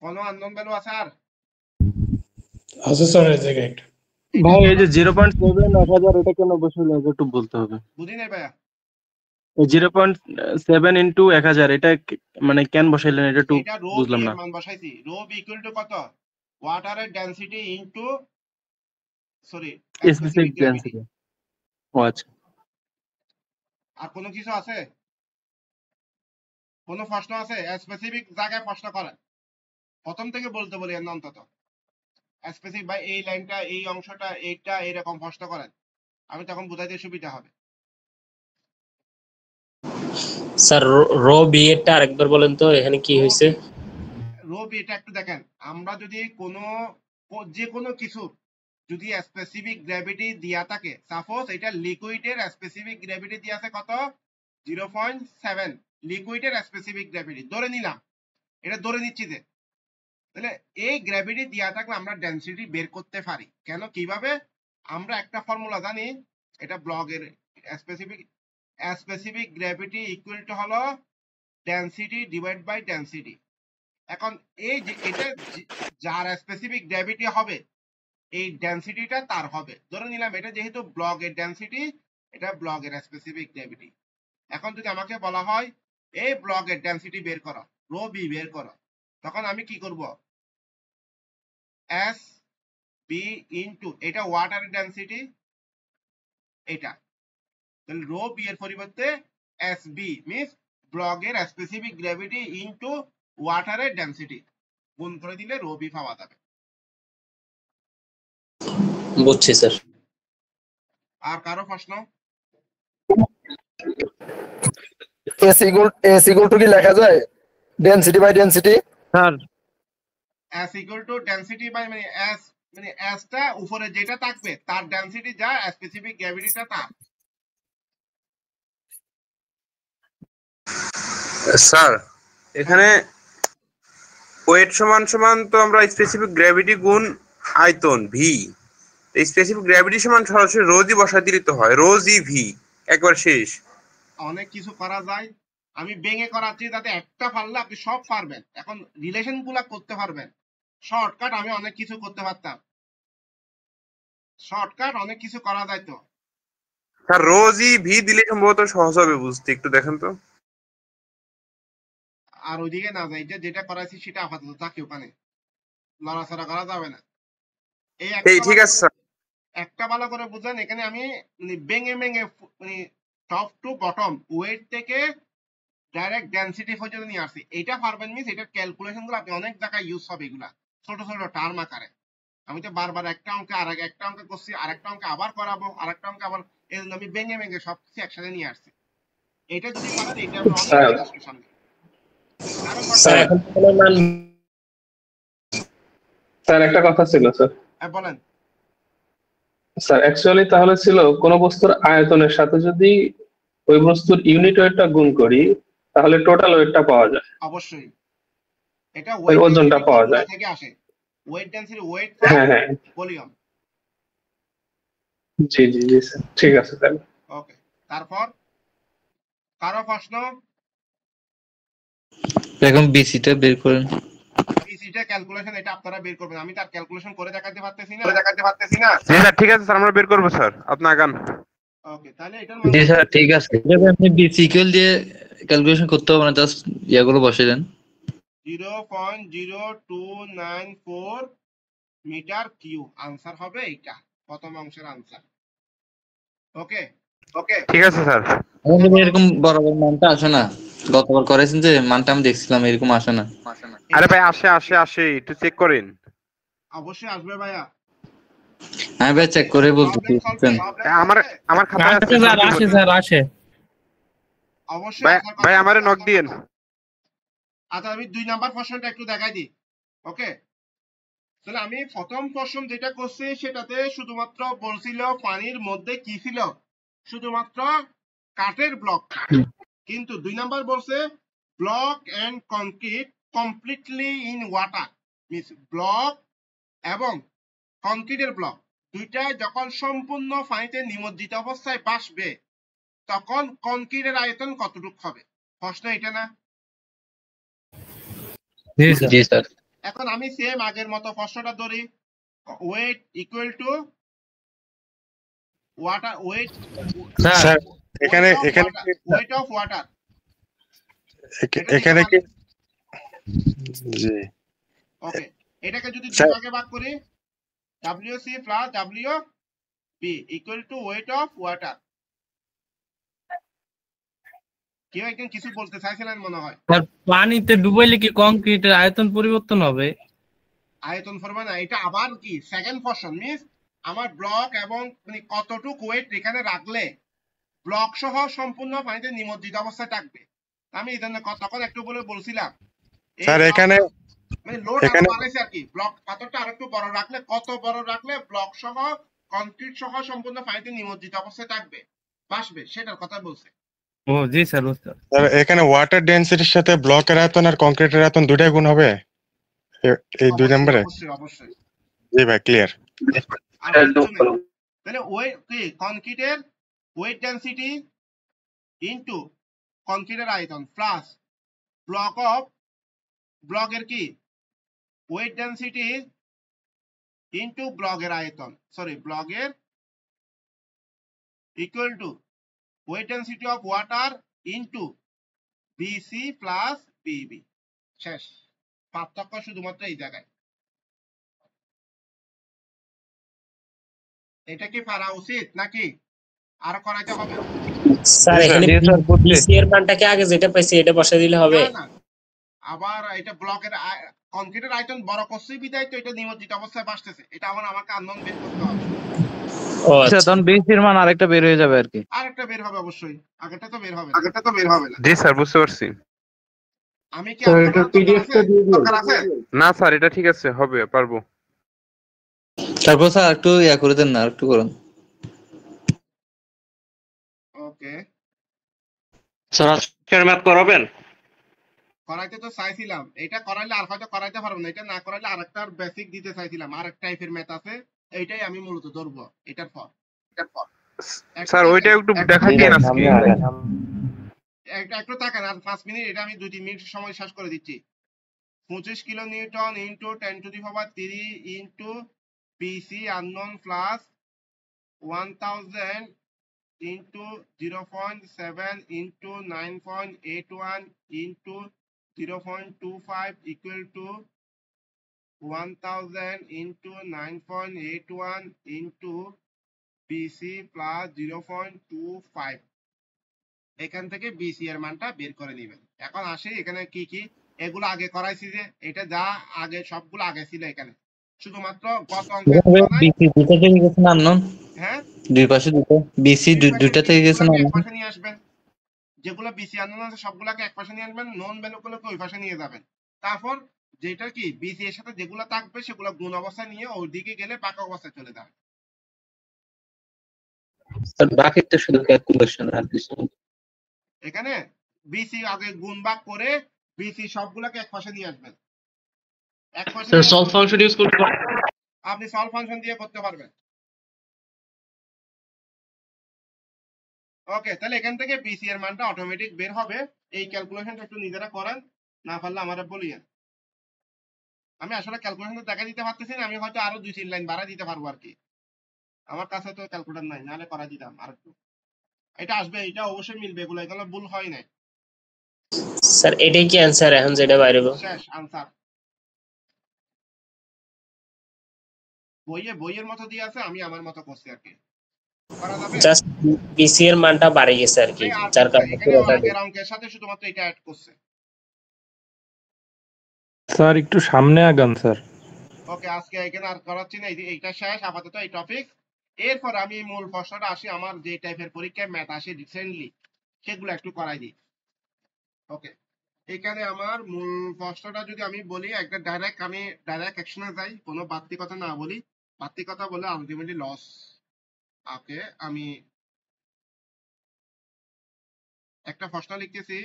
কোনো আননোন ভ্যালু আছে আর? আছে স্যার এই জায়গায় একটা ভাই এই যে 0.7 1000 এটা কেন বসাইলো একটু বলতে হবে। বুঝি নাই ভাইয়া। 0.7 ইনটু 1000 এটা মানে কেন বসাইলেন এটা একটু এটা রো বুঝলাম বি না। এর মান বসাইছি। রো বি ইকুয়াল টু কত? ওয়াটারের density into sorry specific density. ও আচ্ছা। আর কোনো কিছু আছে? কোনো প্রশ্ন আছে? স্পেসিফিক জায়গায় প্রশ্ন করেন, প্রথম থেকে বলতে বলি অন্তত স্পেসিফিক ভাই এই লাইনটা এই অংশটা এইটা এরকম প্রশ্ন করেন, আমি তখন বুঝাইতে সুবিধা হবে। স্যার রো বি এরটা আরেকবার বলেন তো এখানে কি হয়েছে। রো বি এটা একটু দেখেন, আমরা যদি যে কোনো কিছু যদি স্পেসিফিক গ্র্যাভিটি দিয়া থাকে, সাপোজ এটা লিকুইডের স্পেসিফিক গ্র্যাভিটি দিয়া আছে কত 0.7, লিকুইডের স্পেসিফিক গ্র্যাভিটি ধরে নিলাম, এটা ধরে নিচ্ছি যে, তাহলে এই গ্র্যাভিটি দিয়া থাকলে আমরা ডেনসিটি বের করতে পারি। কেন কিভাবে? আমরা একটা ফর্মুলা জানি, এটা ব্লগের স্পেসিফিক গ্র্যাভিটি ইকুয়াল টু হলো ডেনসিটি ডিভাইড বাই ডেনসিটি। এখন এই যে এটা যার স্পেসিফিক গ্র্যাভিটি হবে এই ডেনসিটিটা তার হবে, ধরে নিলাম এটা যেহেতু ব্লগের ডেনসিটি, এটা ব্লগের স্পেসিফিক গ্র্যাভিটি। এখন যদি আমাকে বলা হয় এই ব্লগের ডেনসিটি বের করো, রো বি বের করো, তখন আমি কি করব? এস বি ইনটু এটা ওয়াটারের ডেনসিটি, এটা তাহলে রো বি এর পরিবর্তে এস বি মিন্স ব্লগের স্পেসিফিক গ্র্যাভিটি ইনটু ওয়াটারের ডেনসিটি গুণ করে দিলে রো বি পাওয়া যাবে। বুঝছি স্যার। আর কারো প্রশ্ন? এস ইকুয়াল টু কি লেখা যায় density by density? Sir S equal to density by মানে এসটা উপরে যেটা থাকবে তার ডেনসিটি যা স্পেসিফিক গ্র্যাভিটিটা তার। স্যার এখানে ওয়েট সমান সমান তো আমরা স্পেসিফিক গ্র্যাভিটি গুণ আয়তন ভি, স্পেসিফিক গ্র্যাভিটি সমান সরাসরি রোজই বসাই দিলে তো হয়, রোজই ভি একবার শেষ। অনেক কিছু করা যায়, আমি ভেঙে করাচ্ছি যাতে একটা পারলে আপনি সব পারবেন। এখন রিলেশন গুলা করতে পারবেন, শর্টকাট আমি অনেক কিছু করতে পারতাম, শর্টকাট অনেক কিছু করা যায় তো। স্যার রোজই ভি দিলে সম্ভবত সহজ হবে বুঝতে, একটু দেখেন তো। আর ওইদিকে না যাই, যেটা করাইছি সেটা আপাতত থাকি, ওখানে লড়াচড়া করা যাবে না। এই ঠিক আছে স্যার, একটা ভালো করে বুঝলেন, এখানে আমি ভেঙে ভেঙে মানে টপ টু বটম ওয়েট থেকে ডাইরেক্ট ডেনসিটি পর্যন্ত নিয়ে আসছি। এটা পারবেন মিস, এটার ক্যালকুলেশন গুলো আপনি অনেক জায়গায় ইউজ হবে, এগুলা ছোট ছোট টার্ম আকারে। আমি তো বারবার একটা অঙ্কে আর একটা অঙ্কে করছি, আরেকটা অঙ্কে আবার করাবো, আরেকটা অঙ্কে আবার, এই জন্য আমি ভেঙে ভেঙে সবকিছু একসাথে নিয়ে আসছি। এটা যদি পারেন এটা অনেক ডিসকাশন। স্যার একটা কথা ছিল স্যার। হ্যাঁ বলেন স্যার অ্যাকচুয়ালি তাহলে ছিল কোন বস্তুর আয়তনের সাথে যদি ওই বস্তুর ইউনিট ওয়েটটা গুণ করি তাহলে টোটাল ওয়েটটা পাওয়া যায়। অবশ্যই এটা ওই ওজনটা পাওয়া যায় থেকে আসে, ওয়েট ডেনসিটি, ওয়েট হ্যাঁ হ্যাঁ ভলিউম। জি জি জি স্যার ঠিক আছে তাহলে। ওকে, তারপর কারো প্রশ্ন? এখন বিসিটা বের করেন। বিসিটা ক্যালকুলেশন এটা আপনারা বের করবেন, আমি তার ক্যালকুলেশন করে দেখাতে পারতেছি না। জি স্যার ঠিক আছে স্যার, আমরা বের করবো স্যার, আপনি আগান। ওকে তাহলে এটা জি স্যার ঠিক আছে, এটা আপনি বিসি ইকুয়াল দিয়ে ক্যালকুলেশন করতে হবে না, জাস্ট ইয়াগুলো বসিয়ে দেন। 0.0294 মিটার কিউব আনসার হবে এটা, প্রথম অংশের আনসার। ওকে ওকে ঠিক আছে স্যার। এরকম বরাবর মানটা আসে না, গতবার করেছেন যে মানটা আমি দেখছিলাম এরকম আসে না। আরে ভাই আসে আসে আসে, একটু চেক করেন। অবশ্যই আসবে ভাইয়া, আমি ভাই চেক করে বলতেছি। আমার খাতায় আছে স্যার, আসে স্যার আসে। অবশ্যই ভাই আমারে নক দিয়েন। আচ্ছা আমি 2 নাম্বার প্রশ্নটা একটু দেখাই দিই। ওকে তাহলে আমি প্রথম প্রশ্ন যেটা করছি সেটাতে শুধুমাত্র বলছিল পানির মধ্যে কি ছিল, শুধুমাত্র কাঠের ব্লক। কিন্তু 2 নাম্বার বলছে block and concrete completely in water, means block এবং কংক্রিটের ব্লক দুইটাই যখন সম্পূর্ণ পানিতে নিমজ্জিত অবস্থায় ভাসবে তখন কংক্রিটের আয়তন কতটুকু হবে? প্রশ্ন এটা না? জি স্যার। এখন আমি সেম আগের মতো প্রশ্নটা ধরি, weight equal to water, weight sir এখানে এখানে ওয়েট অফ ওয়াটার, এখানে কি জি ওকে। এটাকে যদি দুই স্যার ভাগে ভাগ করি WC plus WB equal to weight of water. কেউ একজন কিছু বলতে চাইছিলেন মনে হয়। আর পানিতে ডুবাইলে কি কংক্রিটের আয়তন পরিবর্তন হবে? আয়তন করবে না, এটা আবার কি সেকেন্ড পোরশন, মিন্স আমার ব্লক এবং মানে কতটুকু ওয়েট এখানে রাখলে ব্লক সহ সম্পূর্ণ পানিতে নিমজ্জিত অবস্থায় থাকবে। আমি এই জন্য তখন একটু বলে বলছিলাম স্যার এখানে মানে লোড এখানে বাড়াইছে আর কি, ব্লক পাথরটা আরেকটু বড় রাখলে, কত বড় রাখলে ব্লক সহ কংক্রিট সহ সম্পূর্ণ পানিতে নিমজ্জিত অবস্থায় থাকবে, ভাসবে, সেটার কথা বলছে। ও জি স্যার বুঝতে পারছি। স্যার এখানে ওয়াটার ডেনসিটির সাথে ব্লকের আয়তন আর কংক্রিটের আয়তন দুটাই গুণ হবে এই 2 নম্বরে? অবশ্যই অবশ্যই। জি ভাই ক্লিয়ার। তাহলে ওয়েট কি কংক্রিটের ওয়েট ডেনসিটি ইনটু কংক্রিটের আয়তন প্লাস ব্লক অফ ব্লকের কি ওয়েট ডেনসিটি ইনটু ব্লকের আয়তন, সরি ব্লকের equal to weight density of water into BC plus BB। শেষ, পার্থক্য শুধুমাত্র এই জায়গায়। এটা কি পারা উচিত নাকি আর করাইতে হবে? স্যার এখানে বিসি এর মানটাকে আগে যেটা পাইছি এটা বসাই দিলে হবে? না, আবার এটা ব্লকের কংক্রিটের আয়তন বড় করছি বিদায় তো এটা নিমজ্জিত অবস্থায় ভাসতেছে, এটা আবার আমাকে আননোন বের করতে হবে। ও আচ্ছা, তখন বিসির মান আরেকটা বের হয়ে যাবে আর কি। আরেকটা বের হবে অবশ্যই, আগেরটা তো বের হবে না। জি স্যার বুঝতে পারছি। আমি কি স্যার এটা পিডিএফটা দিয়ে দিন। দরকার আছে? না স্যার এটা ঠিক আছে, হবে, পারবো। তারপর স্যার একটু ইয়া করে দেন না, একটু করুন। ওকে, স্যার আজকের ম্যাথ করাবেন? করাইতে তো চাইছিলাম, এটা করাইলে আর হয়তো করাইতে পারবো না, এটা না করাইলে আরেকটার বেসিক দিতে চাইছিলাম, আরেক টাইপের ম্যাথ আছে, এইটাই আমি মূলত ধরবো এটার পর। স্যার ওইটা একটু দেখাই দিন আজকে। একটু তাকান, আর 5 মিনিট, এটা আমি 2-3 মিনিট সময় শেষ করে দিচ্ছি। 25 kilo Newton into 10 to the power 3 into BC unknown plus 1000 into 0.7 into 9.81 into 0.25 equal to 1000 into 9.81 into BC plus 0.25। এখান থেকে BC এর মানটা বের করে নেবেন। এখন আসি এখানে কি কি এগুলো আগে করাইছি, যে এটা যা আগে সবগুলো আগে ছিল, এখানে শুধুমাত্র গত অঙ্কের বিসি দুটো থেকে গেছে না আননোন? হ্যাঁ দুই পাশে দুটো বিসি দুইটা থেকে গেছে না এক পাশে নিয়ে আসবেন, যেগুলো বিসি আননোন আছে সবগুলোকে এক পাশে নিয়ে আসবেন, নন ভ্যালুগুলোকে ওই পাশে নিয়ে যাবেন। তারপর যেটা কি বিসি এর সাথে যেগুলো থাকবে সেগুলো গুণ অবস্থায় নিয়ে ওই দিকে গেলে পাকা অবস্থায় চলে যাবে। স্যার বাকিটা শুধু ক্যালকুলেশন আর কিছু। এখানে বিসি আগে গুণ ভাগ করে বিসি সবগুলোকে এক পাশে নিয়ে আসবেন, এক পাশে স্যার সলভ ফাংশন ইউজ করতে আপনি সলভ ফাংশন দিয়ে করতে পারবেন। ওকে, তাহলে এখান থেকে বিসি এর মানটা অটোমেটিক বের হবে। এই ক্যালকুলেশনটা একটু নিজেরা করেন, না পারলে আমারে বলিয়েন। আমি আসলে ক্যালকুলেশনটা দেখা দিতে পারতেছি না, আমি হয়তো আরো 2-3 লাইন বাড়া দিতে পারবো আর কি। আমার কাছে তো ক্যালকুলেটর নাই, নাহলে করা দিতাম আরেকটু। এটা আসবে, এটা অবশ্যই মিলবে, এগুলো ভুল হয় না। স্যার এটাই কি অ্যানসার এখন যেটা বাইরে হবে? শেষ আনসার। বইয়ের মতো দিয়ে আছে, আমি আমার মতো করছি আর কি। করা যাবে? জাস্ট বিসি এর মানটা বাড়ে গেছে আর কি, যার কারণে পুরোটা আগের অঙ্কের সাথে শুধুমাত্র এটা অ্যাড করছে। স্যার একটু সামনে আগান স্যার। ওকে, আজকে এখানে আর করাচ্ছি না, এইটা শেষ আপাতত এই টপিক। এরপর আমি মূল প্রশ্নটা আসি, আমার যে টাইপের পরীক্ষায় ম্যাথ আসে রিসেন্টলি সেগুলো একটু করাই দিই। ওকে, এখানে আমার মূল প্রশ্নটা যদি আমি বলি, একটা আমি ডাইরেক্ট অ্যাকশনে যাই, কোনো বাড়তি কথা না বলি। বাড়তি কথা বলে আলটিমেটলি লস। ওকে, আমি একটা প্রশ্ন লিখতেছি।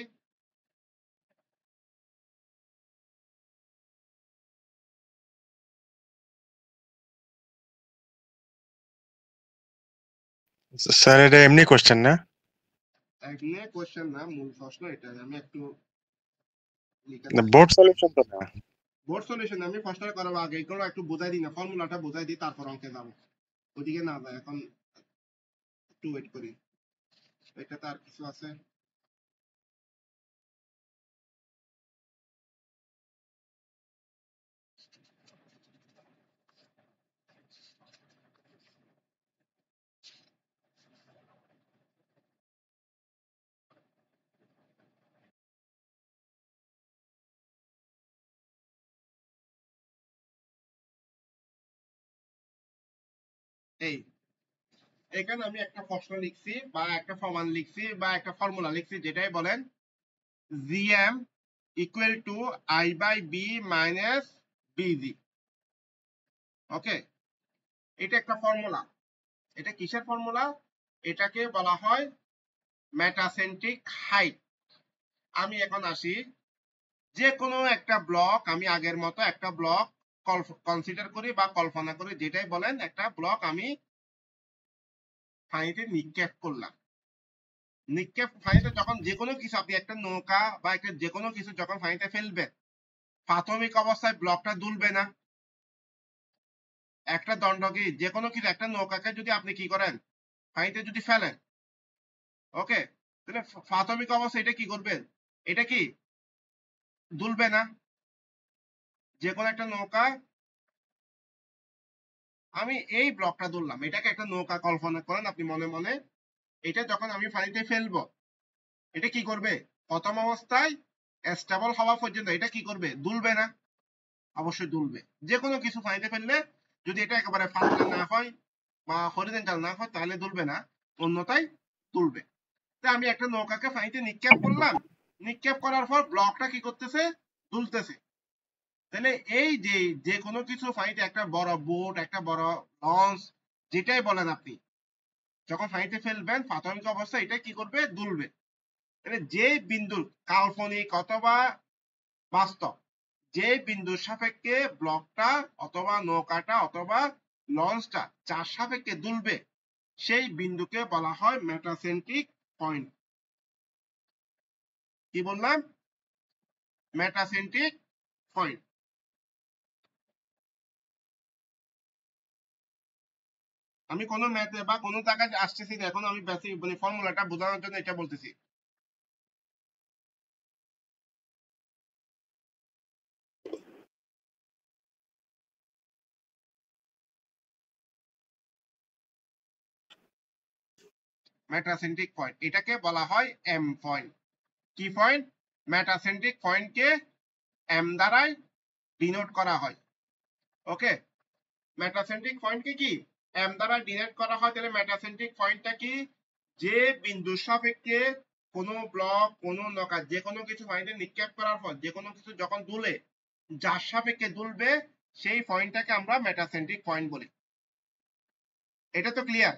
স্যার এটা এমনি কোশ্চেন না? এমনি কোশ্চেন না, মূল প্রশ্ন এটা। আমি একটু বোর্ড সলিউশন তো না। বোর্ড সলিউশন আমি প্রশ্নটা করার আগে এগুলো একটু বোঝাই দিই না, ফর্মুলাটা বোঝাই দিই, তারপর অঙ্কে যাবো। ওইদিকে না যায়, এখন একটু ওয়েট করি। এটাতে আর কিছু আছে? এই এখানে আমি একটা প্রশ্ন লিখছি বা একটা প্রমাণ লিখছি বা একটা ফর্মুলা লিখছি, যেটাই বলেন GM equal to I by B minus BG. Okay, এটা একটা ফর্মুলা। এটা কিসের ফর্মুলা? এটাকে বলা হয় মেটাসেন্ট্রিক হাইট। আমি এখন আসি, যে কোনো একটা ব্লক, আমি আগের মতো একটা ব্লক কনসিডার করি বা কল্পনা করি, যেটাই বলেন, একটা ব্লক আমি পানিতে নিক্ষেপ করলাম। নিক্ষেপ পানিতে যখন যে কোনো কিছু, আপনি একটা নৌকা বা একটা যে কোনো কিছু যখন পানিতে ফেলবেন, প্রাথমিক অবস্থায় ব্লকটা দুলবে না। একটা দণ্ডকে যে কোনো কিছু, একটা নৌকাকে যদি আপনি কি করেন, পানিতে যদি ফেলেন, ওকে, তাহলে প্রাথমিক অবস্থায় এটা কি করবেন? এটা কি দুলবে না। যে কোনো একটা নৌকা, আমি এই ব্লকটা দুললাম, এটাকে একটা নৌকা কল্পনা করেন আপনি মনে মনে। এটা যখন আমি পানিতে ফেলবো, এটা কি করবে? প্রথম অবস্থায় স্টেবল হওয়া পর্যন্ত এটা কি করবে? দুলবে না। অবশ্যই দুলবে। যে কোনো কিছু পানিতে ফেললে যদি এটা একেবারে ফাটলে না হয় বা হরিজন্টাল না হয়, তাহলে দুলবে না, অন্যথায় দুলবে। তাই আমি একটা নৌকাকে পানিতে নিক্ষেপ করলাম, নিক্ষেপ করার পর ব্লকটা কি করতেছে? দুলতেছে। তাহলে এই যে যে কোনো কিছু পানিতে, একটা বড় বোট, একটা বড় লঞ্চ, যেটাই বলেন আপনি, যখন পানিতে ফেলবেন প্রাথমিক অবস্থায় এটা কি করবে? দুলবে। তাহলে যে বিন্দুর, কাল্পনিক অথবা বাস্তব, যে বিন্দুর সাপেক্ষে ব্লকটা অথবা নৌকাটা অথবা লঞ্চটা যার সাপেক্ষে দুলবে, সেই বিন্দুকে বলা হয় মেটাসেন্ট্রিক পয়েন্ট। কি বললাম? Metacentric point. আমি কোনো ম্যাথে বা কোনো জায়গায় আসতেছি না, এখন আমি বেসিক মানে ফর্মুলাটা বোঝানোর জন্য এটা বলতেছি। মেটাসেন্ট্রিক পয়েন্ট, এটাকে বলা হয় এম পয়েন্ট। কি পয়েন্ট? মেটাসেন্ট্রিক পয়েন্টকে এম দ্বারাই ডিনোট করা হয়। ওকে, মেটাসেন্ট্রিক পয়েন্টকে কি এম দ্বারা ডিনোট করা হয়। তাহলে মেটাসেন্ট্রিক পয়েন্টটা কি? যে বিন্দুর সাপেক্ষে কোনো ব্লক, কোনো নৌকা, যে কোনো কিছু পানিতে নিক্ষেপ করার পর যে কোনো কিছু যখন দুলে, যার সাপেক্ষে দুলবে, সেই পয়েন্টটাকে আমরা মেটাসেন্ট্রিক পয়েন্ট বলি। এটা তো ক্লিয়ার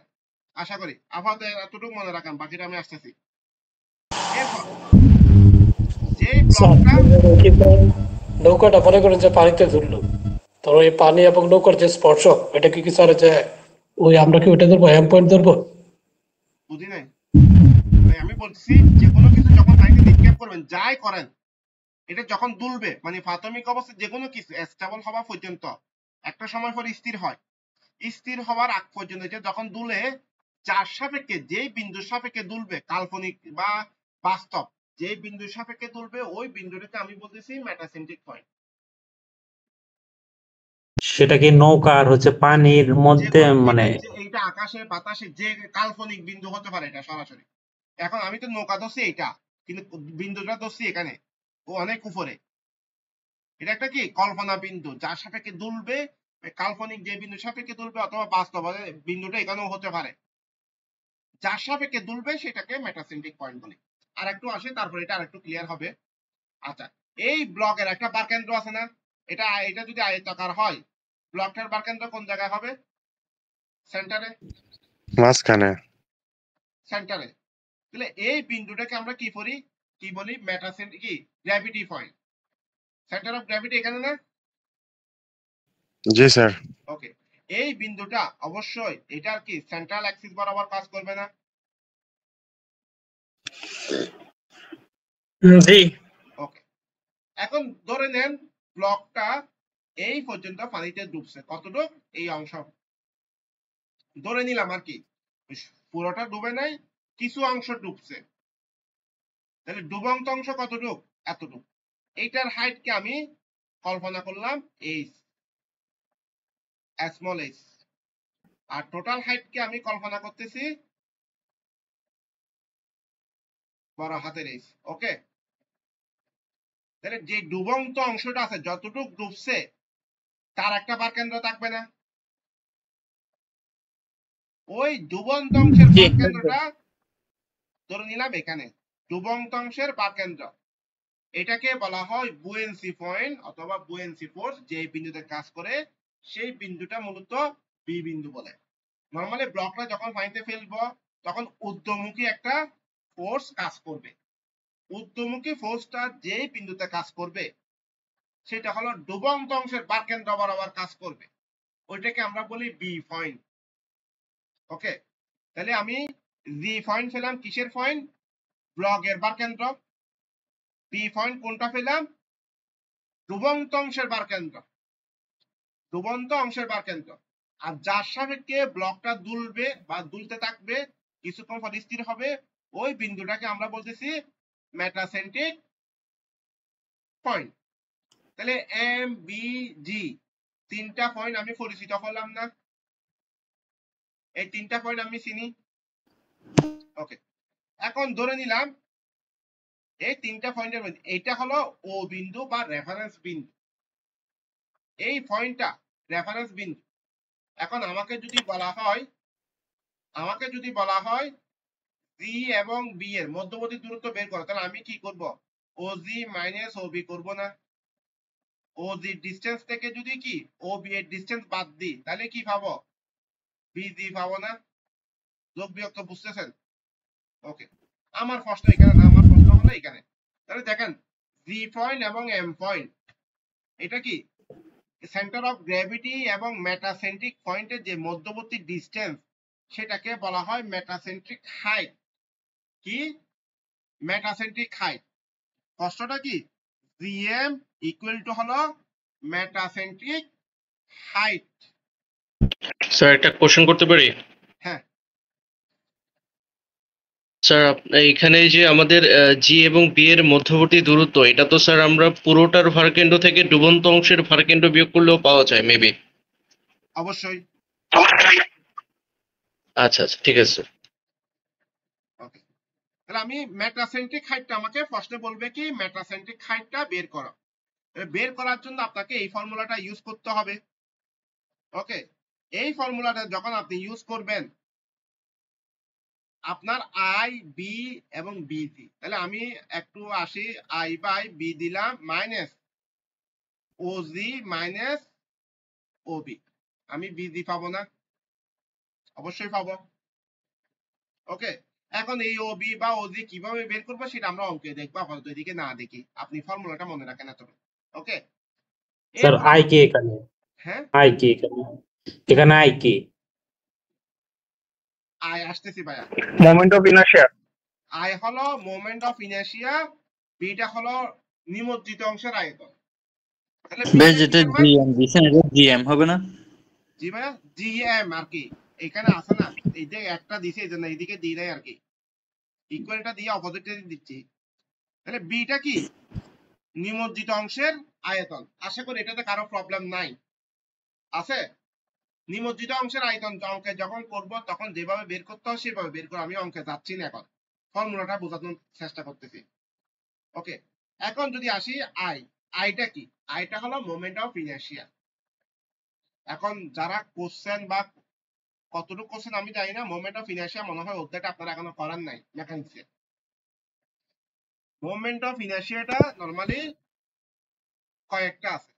আশা করি। আপাতত এতটুকু মনে রাখেন, বাকিটা আমি আসতেছি। এরপর যে ব্লকটা, নৌকাটা মনে করেন যে পানিতে ধরলো, তো এই পানি এবং নৌকার যে স্পর্শ, এটা কি স্যার যে ওই আমরা কি ওটা ধরবো, এম পয়েন্ট ধরবো? বুঝি নাই, আমি বলছি যে কোনো কিছু যখন পানিতে নিক্ষেপ করবেন, যাই করেন, এটা যখন দুলবে, মানে প্রাথমিক অবস্থা যে কোনো কিছু স্টেবল হওয়া পর্যন্ত, একটা সময় পর স্থির হয়, স্থির হওয়ার আগ পর্যন্ত এটা যখন দুলে, যার সাপেক্ষে, যেই বিন্দুর সাপেক্ষে দুলবে, কাল্পনিক বা বাস্তব, যে বিন্দুর সাপেক্ষে দুলবে, ওই বিন্দুটাকে আমি বলতেছি মেটাসেন্ট্রিক পয়েন্ট। সেটা কি নৌকা আর হচ্ছে পানির মধ্যে, মানে এইটা আকাশে বাতাসে যে কাল্পনিক বিন্দু হতে পারে, এটা সরাসরি। এখন আমি তো নৌকা ধরছি এইটা, কিন্তু বিন্দুটা ধরছি এখানে, ও অনেক উপরে। এটা একটা কি কল্পনা বিন্দু, যার সাপেক্ষে দুলবে, কাল্পনিক যে বিন্দুর সাপেক্ষে দুলবে অথবা বাস্তব বিন্দুটা এখানেও হতে পারে, যার সাপেক্ষে দুলবে সেটাকে মেটাসেন্ট্রিক পয়েন্ট বলে। আর একটু আসে, তারপর এটা আর একটু ক্লিয়ার হবে। আচ্ছা, এই ব্লকের একটা বারকেন্দ্র আছে না, এটা এটা যদি আয়তাকার হয় ব্লকটার বারকেন্দ্র কোন জায়গায় হবে? সেন্টারে। মাঝখানে। সেন্টারে। তাহলে এই বিন্দুটাকে আমরা কি করি, কি বলি? মেটা সেন্টার, কি gravity point, centre of gravity এখানে না? জি স্যার। ওকে, এই বিন্দুটা অবশ্যই এটার কি সেন্ট্রাল অ্যাক্সিস বরাবর কাজ করবে না? জি। ওকে, এখন ধরে নেন ব্লকটা এই পর্যন্ত পানিতে ডুবছে, কতটুক? এই অংশ ধরে নিলাম আর কি, পুরোটা ডুবে নাই, কিছু অংশ ডুবছে। তাহলে ডুবন্ত অংশ কতটুক? এতটুক। এইটার হাইট কে আমি কল্পনা করলাম এইচ, স্মল এইচ, আর টোটাল হাইট কে আমি কল্পনা করতেছি বড় হাতের এইচ। ওকে, তাহলে যে ডুবন্ত অংশটা আছে, যতটুক ডুবছে তার একটা বারকেন্দ্র থাকবে না? ওই ডুবন্ত অংশের বারকেন্দ্রটা ধরে নিলাম এখানে, ডুবন্ত অংশের বারকেন্দ্র, এটাকে বলা হয় বুয়েন্সি পয়েন্ট অথবা বুয়েন্সি ফোর্স। যে বিন্দুতে কাজ করে সেই বিন্দুটা মূলত বি বিন্দু বলে। নরমালি ব্লকটা যখন পানিতে ফেলবো তখন ঊর্ধ্বমুখী একটা ফোর্স কাজ করবে, ঊর্ধ্বমুখী ফোর্সটা যে বিন্দুতে কাজ করবে সেটা হলো ডুবন্ত অংশের বারকেন্দ্র বরাবর কাজ করবে, ওইটাকে আমরা বলি বি পয়েন্ট। ওকে, তাহলে আমি জি পয়েন্ট পেলাম কিসের পয়েন্ট? ব্লকের বারকেন্দ্র। বি পয়েন্ট কোনটা পেলাম? ডুবন্ত অংশের বারকেন্দ্র, ডুবন্ত অংশের বারকেন্দ্র। আর যার সাপেক্ষে ব্লকটা দুলবে বা দুলতে থাকবে, কিছুক্ষণ পর স্থির হবে, ওই বিন্দুটাকে আমরা বলতেছি মেটাসেন্ট্রিক পয়েন্ট। তাহলে এম বি জি তিনটা পয়েন্ট আমি পরিচিত করলাম না? এই তিনটা পয়েন্ট আমি চিনি। ওকে, এখন ধরে নিলাম এই তিনটা পয়েন্টের মধ্যে এইটা হলো ও বিন্দু বা রেফারেন্স বিন্দু, এই পয়েন্টটা রেফারেন্স বিন্দু। এখন আমাকে যদি বলা হয় জি এবং বি এর মধ্যবর্তী দূরত্ব বের করো, তাহলে আমি কি করব? ওজি মাইনাস ওবি করব না? ওজি ডিসটেন্স থেকে যদি কি ওবি এর ডিসটেন্স বাদ দিই তাহলে কি পাবো? বিজি পাবো না? যোগ বিয়োগ তো বুঝতেছেন? ওকে, আমার প্রশ্ন এখানে না, আমার প্রশ্ন হলো এখানে। তাহলে দেখেন জি পয়েন্ট এবং এম পয়েন্ট, এটা কি সেন্টার অফ গ্র্যাভিটি এবং মেটাসেন্ট্রিক পয়েন্টের যে মধ্যবর্তী ডিসটেন্স, সেটাকে বলা হয় মেটাসেন্ট্রিক হাইট। কি মেটাসেন্ট্রিক হাইট? প্রশ্নটা কি? জিএম ইকুয়াল টু হলো মেটাসেন্ট্রিক হাইট। স্যার একটা কোশ্চেন করতে পারি? হ্যাঁ স্যার এখানে যে আমাদের জি এবং বি এর মধ্যবর্তী দূরত্ব, এটা তো স্যার আমরা পুরোটার ভারকেন্দ্র থেকে ডুবন্ত অংশের ভারকেন্দ্র বিয়োগ করলেও পাওয়া যায় মেবি। অবশ্যই। আচ্ছা আচ্ছা, ঠিক আছে স্যার। ওকে, তাহলে আমি মেটাসেন্ট্রিক হাইটটা, আমাকে প্রশ্নে বলবে কি মেটাসেন্ট্রিক হাইটটা বের করো। বের করার জন্য আপনাকে এই ফর্মুলাটা ইউজ করতে হবে। ওকে, এই ফর্মুলাটা যখন আপনি ইউজ করবেন আপনার আই বি এবং বিজি, তাহলে আমি একটু আসি, আই বাই বি দিলাম মাইনাস ওজি মাইনাস ওবি, আমি বিজি পাবো না? অবশ্যই পাবো। ওকে, এখন এই ওবি বা ওজি কিভাবে বের করবো সেটা আমরা অঙ্কে দেখবো, আপাতত এদিকে না দেখি, আপনি ফর্মুলাটা মনে রাখেন এতটুকু। ওকে স্যার আই কি এখানে? হ্যাঁ আই কি এখানে? এখানে আই কি? আই আসতেছি ভাইয়া। Moment of inertia. আই হলো মোমেন্ট অফ ইনার্শিয়া, বিটা হলো নিমজ্জিত অংশের আয়তন। তাহলে বেশ, যেটা জিএম দিছেন এটা জিএম হবে না? জি ভাইয়া, জিএম আর কি এখানে আছে না, এই যে একটা দিছে এই জন্য এইদিকে দিই নাই আর কি, ইকুয়ালটা দিয়ে অপোজিটে দিচ্ছি। তাহলে বিটা কি নিমজ্জিত অংশের আয়তন। আশা করি এটাতে কারো প্রবলেম নাই, আছে? নিমজ্জিত অংশের আয়তন অঙ্কে যখন করব তখন যেভাবে বের করতে হয় সেভাবে বের করে, আমি অঙ্কে যাচ্ছি না, এখন ফর্মুলাটা বোঝানোর চেষ্টা করতেছি। ওকে, এখন যদি আসি আইটা কি? আইটা হলো মোমেন্ট অফ ইনার্শিয়া। এখন যারা কোশ্চেন বা কতটুকু কোশ্চেন আমি জানি না, মোমেন্ট অফ ইনার্শিয়া মনে হয় অধ্যায়টা আপনারা এখনো করার নাই মেকানিক্সে। মোমেন্ট অফ ইনার্শিয়াটা নরমালি কয়েকটা আছে।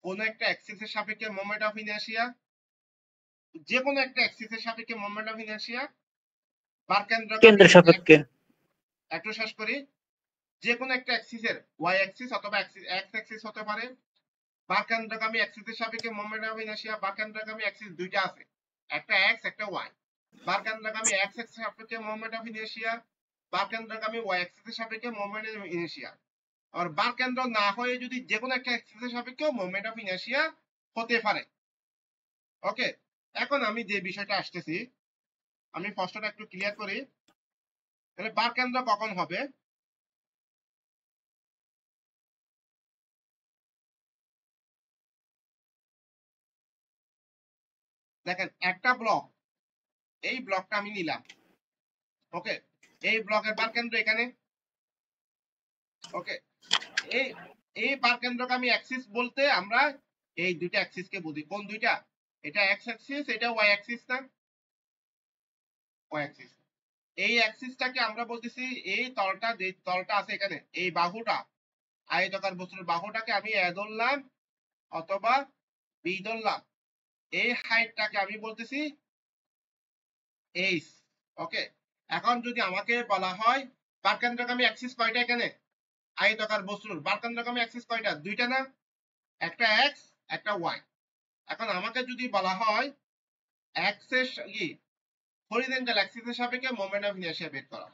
কোন একটা অ্যাক্সিসের সাপেক্ষে মোমেন্ট অফ ইনার্শিয়া, যে কোনো একটা অ্যাক্সিসের সাপেক্ষে মোমেন্ট অফ ইনার্শিয়া, কেন্দ্রের সাপেক্ষে। একটু শেষ করি। যে কোনো একটা অ্যাক্সিসের ওয়াই অ্যাক্সিস অথবা এক্স অ্যাক্সিস হতে পারে। বারকেন্দ্রগামী অ্যাক্সিসের সাপেক্ষে মোমেন্ট অফ ইনার্শিয়া, বারকেন্দ্রগামী অ্যাক্সিস দুইটা আছে, একটা এক্স একটা ওয়াই। বারকেন্দ্রগামী এক্স অ্যাক্সিসের সাপেক্ষে মোমেন্ট অফ ইনার্শিয়া, বারকেন্দ্রগামী ওয়াই অ্যাক্সিসের সাপেক্ষে মোমেন্ট অফ ইনার্শিয়া। আর বারকেন্দ্র না হয়ে যদি যে কোনো একটা অ্যাক্সিসের সাপেক্ষে মোমেন্ট অফ ইনার্শিয়া হতে পারে। ওকে, এখন আমি যে বিষয়টা আসতেছি, আমি ফার্স্টটা একটু ক্লিয়ার করি। তাহলে বারকেন্দ্র কখন হবে? দেখেন একটা ব্লক, এই ব্লকটা আমি নিলাম। ওকে, এই ব্লকের বারকেন্দ্র এখানে। ওকে, এই বারকেন্দ্রগামী অ্যাক্সিস বলতে আমরা এই দুইটা অ্যাক্সিসকে বুঝি। কোন দুইটা? এটা এক্স অ্যাক্সিস, এটা ওয়াই অ্যাক্সিস না? Y axis. এই অ্যাক্সিসটাকে আমরা বলতেছি এই তলটা, যে তলটা আছে এখানে, এই বাহুটা, আয়তাকার বস্তুর বাহুটাকে আমি এ ধরলাম অথবা বি ধরলাম। এই হাইটটাকে আমি বলতেছি এইচ। ওকে, এখন যদি আমাকে বলা হয় বারকেন্দ্রগামী অ্যাক্সিস কয়টা এখানে? আয়তাকার বস্তুর বারকেন্দ্রগামী অ্যাক্সিস কয়টা? দুইটা না? একটা এক্স একটা ওয়াই। এখন আমাকে যদি বলা হয় এক্স এর হরিজন্টাল অ্যাক্সিসের সাপেক্ষে মোমেন্ট অফ ইনার্শিয়া বের করা।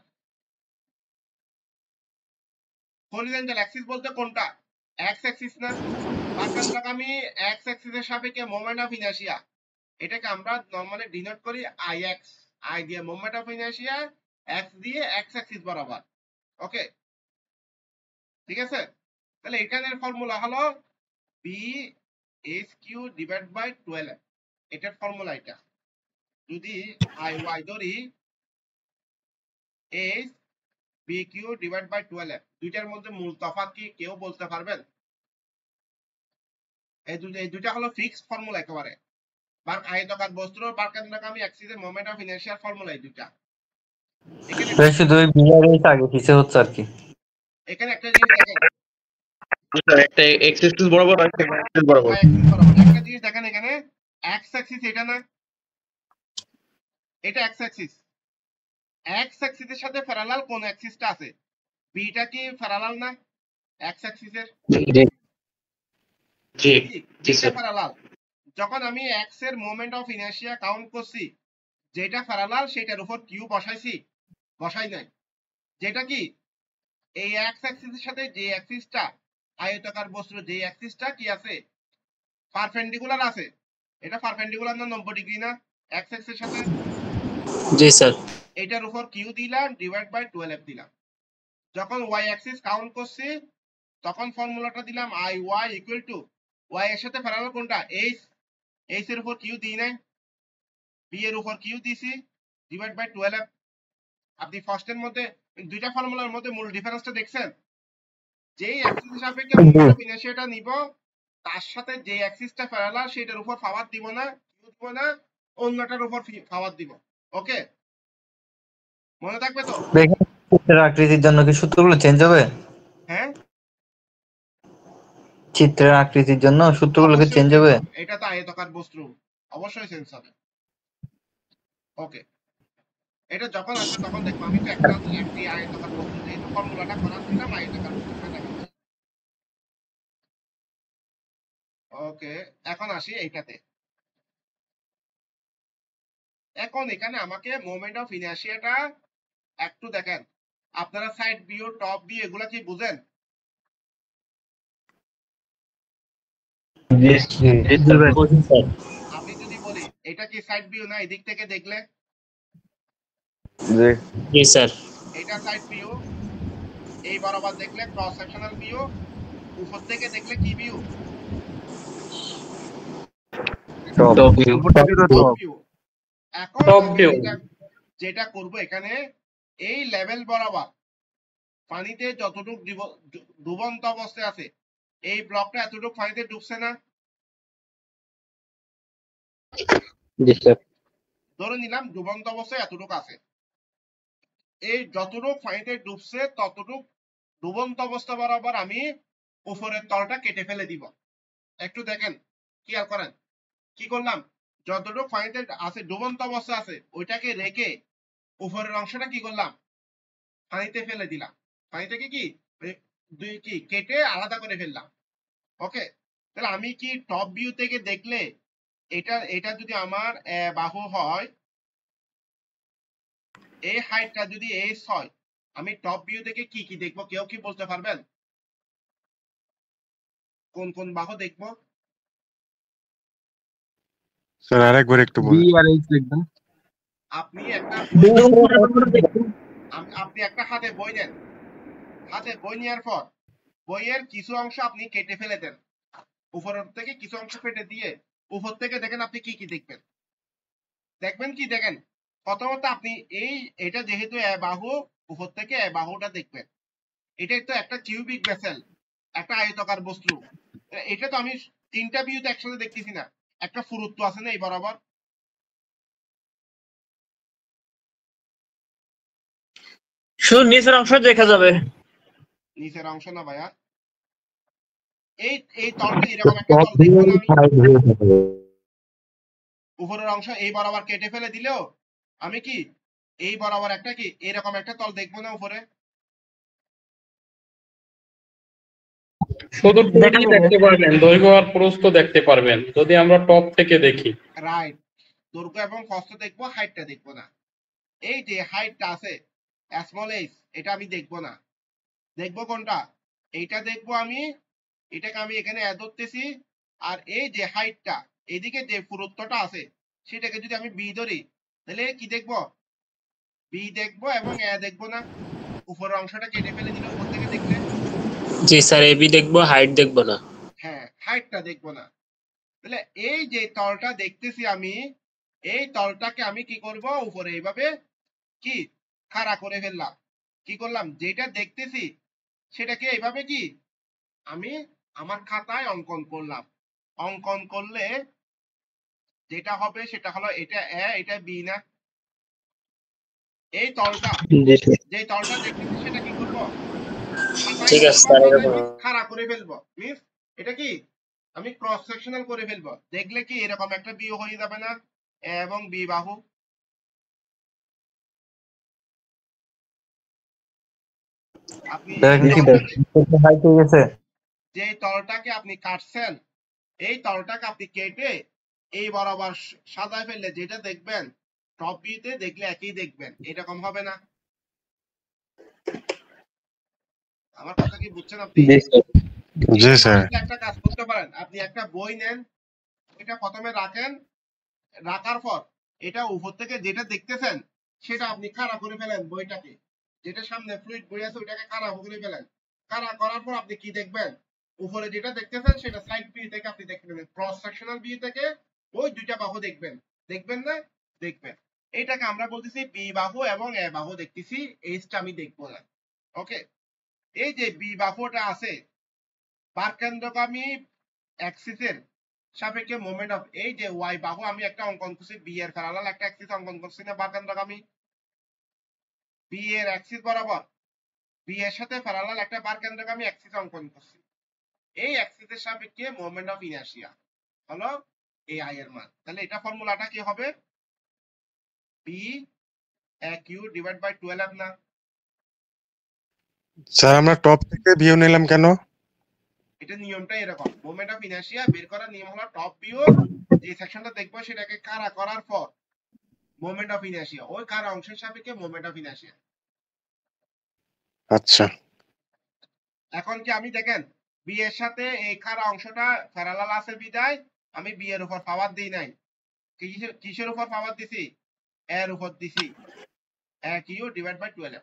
হরিজন্টাল অ্যাক্সিস বলতে কোনটা? এক্স অ্যাক্সিস না? বারকেন্দ্রগামী এক্স অ্যাক্সিসের সাপেক্ষে মোমেন্ট অফ ইনার্শিয়া, এটাকে আমরা নরমালি ডিনোট করি আই এক্স। আই দিয়ে মোমেন্ট অফ ইনার্শিয়া, এক্স দিয়ে এক্স অ্যাক্সিস বরাবর। ওকে, ঠিক আছে? তাহলে এখানের ফর্মুলা হলো B H Q divide by 12। এটার ফর্মুলা এটা। যদি আই ওয়াই ধরি, H B Q divide by 12, দুইটার মধ্যে মূল তফাৎ কি কেউ বলতে পারবেন? এই দুইটা হলো ফিক্সড ফর্মুলা একেবারে। আয়তাকার বস্তুর বারকেন্দ্রগামী অ্যাক্সিসের মোমেন্ট অফ ইনার্শিয়ার ফর্মুলা এই দুইটা। শুধু ওই বিয়ারের আগে পিছে হচ্ছে আর কি। এখানে একটা জিনিস দেখেন, একটা এক্স অ্যাক্সিস বরাবর আর একটা ওয়াই অ্যাক্সিস বরাবর। একটা জিনিস দেখেন, এখানে এক্স অ্যাক্সিস এটা না? এটা এক্স অ্যাক্সিস। এক্স অ্যাক্সিসের সাথে প্যারালাল কোন অ্যাক্সিসটা আছে? বিটা কি প্যারালাল না এক্স অ্যাক্সিসের? জি জি বিটা স্যার। প্যারালাল। যখন আমি এক্স এর মোমেন্ট অফ ইনার্শিয়া কাউন্ট করছি, যেটা প্যারালাল সেটার উপর কিউ বসাইছি? বসাই নাই। যেটা কি এই এক্স অ্যাক্সিসের সাথে যে অ্যাক্সিসটা, আয়তাকার বস্তুর যে অ্যাক্সিসটা কি আছে? পারপেন্ডিকুলার আছে। এটা পারপেন্ডিকুলার না 90 ডিগ্রি না এক্স অ্যাক্সিসের সাথে? জি স্যার। এটার উপর কিউ দিলাম ডিভাইড বাই 12 দিলাম। যখন ওয়াই অ্যাক্সিস কাউন্ট করছি তখন ফর্মুলাটা দিলাম I Y equal to Y এর সাথে প্যারালাল কোনটা? এইচ। এইচ এর উপর কিউ দিই নাই, বি এর উপর কিউ দিছি ডিভাইড বাই 12। আপনি ফার্স্টের মধ্যে দুইটা ফর্মুলার মধ্যে মূল ডিফারেন্সটা দেখছেন? যেই অ্যাক্সিসের সাপেক্ষে মোমেন্ট অফ ইনার্শিয়াটা নিব, তার সাথে যে অ্যাক্সিসটা প্যারালাল সেটার উপর পাওয়ার দিব না, কিউ দিব না, অন্যটার উপর পাওয়ার দিব। ওকে, মনে থাকবে তো? চিত্রের আকৃতির জন্য কি সূত্রগুলো চেঞ্জ হবে? হ্যাঁ, চিত্রের আকৃতির জন্য সূত্রগুলো কি চেঞ্জ হবে? এটা তো আয়তাকার বস্তু, অবশ্যই চেঞ্জ হবে। ওকে, এটা যখন আসবে তখন দেখবো। আমি তো একটা একটি আয়তাকার বস্তু যেহেতু ফর্মুলাটা করার দিলাম আয়তাকার বস্তুটা দেখাচ্ছি। ওকে, এখন আসি এইটাতে। এখন এখানে আমাকে মোমেন্ট অফ ইনার্শিয়াটা একটু দেখেন। আপনারা সাইড ভিউ, টপ ভিউ এগুলা কি বুঝেন? আমি যদি বলি এটা কি সাইড ভিউ না এদিক থেকে দেখলে? জি স্যার। এটা সাইড ভিউ, এই বরাবর দেখলে ক্রস সেকশনাল ভিউ, উপর থেকে দেখলে কি ভিউ? Top view. এখন যেটা করব এখানে, এই লেভেল বরাবর পানিতে যতটুকু ডুবন্ত অবস্থায় আছে, এই ব্লকটা এতটুকু পানিতে ডুবছে না? ধরে নিলাম ডুবন্ত অবস্থায় এতটুকু আছে। এই যতটুকু পানিতে ডুবছে ততটুকু ডুবন্ত অবস্থা বরাবর আমি উপরের তলটা কেটে ফেলে দিব। একটু দেখেন, খেয়াল করেন কি করলাম, যতটুকু পানিতে আছে ডুবন্ত অবস্থা আছে ওইটাকে রেখে উপরের অংশটা কি করলাম, পানিতে ফেলে দিলাম। পানি থেকে কি দুই কি কেটে আলাদা করে ফেললাম। ওকে, তাহলে আমি কি টপ ভিউ থেকে দেখলে এটা যদি আমার বাহু হয়, এই হাইটটা যদি এস হয়, আমি টপ ভিউ থেকে কি কি দেখবো কেউ কি বলতে পারবেন? কোন কোন বাহু দেখবো? স্যার আরেকবার একটু বি বলুন। আর এইচ লিখবেন। আপনি একটা আপনি একটা হাতে বই নেন, হাতে বই নেওয়ার পর বইয়ের কিছু অংশ আপনি কেটে ফেলে দেন, উপরের থেকে কিছু অংশ কেটে দিয়ে উপর থেকে দেখেন আপনি কি কি দেখবেন। দেখবেন কি দেখেন, প্রথমত আপনি এটা যেহেতু বাহু, উপর থেকে বাহুটা দেখবেন। এটা তো একটা কিউবিক ভেসেল, একটা আয়তাকার বস্তু। এটা তো আমি তিনটা ভিউতে একসাথে দেখতেছি না, একটা পুরুত্ব আছে না এই বরাবর। শুধু নিচের অংশ দেখা যাবে, নিচের অংশ না ভাইয়া, এই তলটা এরকম একটা তল দেখবো না আমি। উপরের অংশ এই বরাবর কেটে ফেলে দিলেও আমি কি এই বরাবর একটা কি এরকম একটা তল দেখবো না উপরে। শুধু টুটি দেখতে পারবেন, দৈর্ঘ্য আর প্রস্থ দেখতে পারবেন যদি আমরা টপ থেকে দেখি। রাইট, দৈর্ঘ্য এবং প্রস্থ দেখবো, হাইটটা দেখবো না। এই যে হাইটটা আছে স্মল এইচ, এটা আমি দেখবো না। দেখবো কোনটা? এইটা দেখবো আমি, এটাকে আমি এখানে ধরতেছি। আর এই যে হাইটটা, এদিকে যে পুরুত্বটা আছে সেটাকে যদি আমি বি ধরি, তাহলে কি দেখবো? বি দেখবো এবং দেখবো না। উপরের অংশটা কেটে ফেলে দিলে উপর থেকে দেখলে, জি স্যার এবি দেখবো, হাইট দেখবো না। হ্যাঁ, হাইটটা দেখবো না। তাহলে এই যে তলটা দেখতেছি আমি, এই তলটাকে আমি কি করব, উপরে এইভাবে কি খাড়া করে ফেললাম। কি করলাম, যেটা দেখতেছি সেটাকে এইভাবে কি আমি আমার খাতায় অঙ্কন করলাম। অঙ্কন করলে যেটা হবে সেটা হলো এটা এটা বি না। এই যে তলটা দেখতেছি সেটা কি করব, ঠিক আছে স্যার, এরকম খাড়া করে ফেলবো। মিন্স এটা কি আমি ক্রস সেকশনাল করে ফেলবো। দেখলে কি এরকম একটা বি হয়ে যাবে না, এবং বি বাহু। আপনি যে তলটাকে আপনি কাটছেন, এই তলটাকে আপনি কেটে এই বরাবর সাজায় ফেললে যেটা দেখবেন টপ ভিউতে দেখলে একই দেখবেন, এরকম হবে না। আমার কথা কি বুঝছেন আপনি? জি স্যার। একটা কাজ করতে পারেন, আপনি একটা বই নেন, এটা প্রথমে রাখেন, রাখার পর এটা উপর থেকে যেটা দেখতেছেন সেটা আপনি খাড়া করে ফেলেন। বইটাকে যেটা সামনে ফ্লুইড বই আছে ওইটাকে খাড়া করে ফেলেন। খাড়া করার পর আপনি কি দেখবেন, উপরে যেটা দেখতেছেন সেটা সাইড ভিউ থেকে আপনি দেখতে পাবেন। ক্রস সেকশনাল ভিউ থেকে ওই দুইটা বাহু দেখবেন, দেখবেন না? দেখবেন। এইটাকে আমরা বলতেছি বি বাহু এবং এ বাহু দেখতেছি, এইটা আমি দেখবো না। ওকে, এই যে বি বাহুটা আছে পারকেন্দ্রগামী অ্যাক্সিসের সাপেক্ষে মোমেন্ট অফ, এই যে ওয়াই বাহু আমি একটা অঙ্কন করছি, বি এর প্যারালাল একটা অ্যাক্সিস অঙ্কন করছি না পারকেন্দ্রগামী, বি এর অ্যাক্সিস বরাবর বি এর সাথে প্যারালাল একটা পারকেন্দ্রগামী অ্যাক্সিস অঙ্কন করছি। এই অ্যাক্সিসের সাপেক্ষে মোমেন্ট অফ ইনার্শিয়া হলো এই আই এর মান। তাহলে এটা ফর্মুলাটা কি হবে, বি কিউ ডিভাইড বাই 12 না? স্যার আমরা টপ থেকে ভিউ নিলাম কেন? এটা নিয়মটা এরকম, মোমেন্ট অফ ইনার্শিয়া বের করার নিয়ম হলো টপ ভিউ যে সেকশনটা দেখবো সেটাকে খাড়া করার পর মোমেন্ট অফ ইনার্শিয়া, ওই খাড়া অংশের সাপেক্ষে মোমেন্ট অফ ইনার্শিয়া। আচ্ছা, এখন কি আমি দেখেন বি এর সাথে এই খাড়া অংশটা প্যারালাল আছে বিদায় আমি বি এর উপর পাওয়ার দিই নাই। কিসের উপর পাওয়ার দিছি, এর উপর দিছি, কিউ ডিভাইড বাই 12।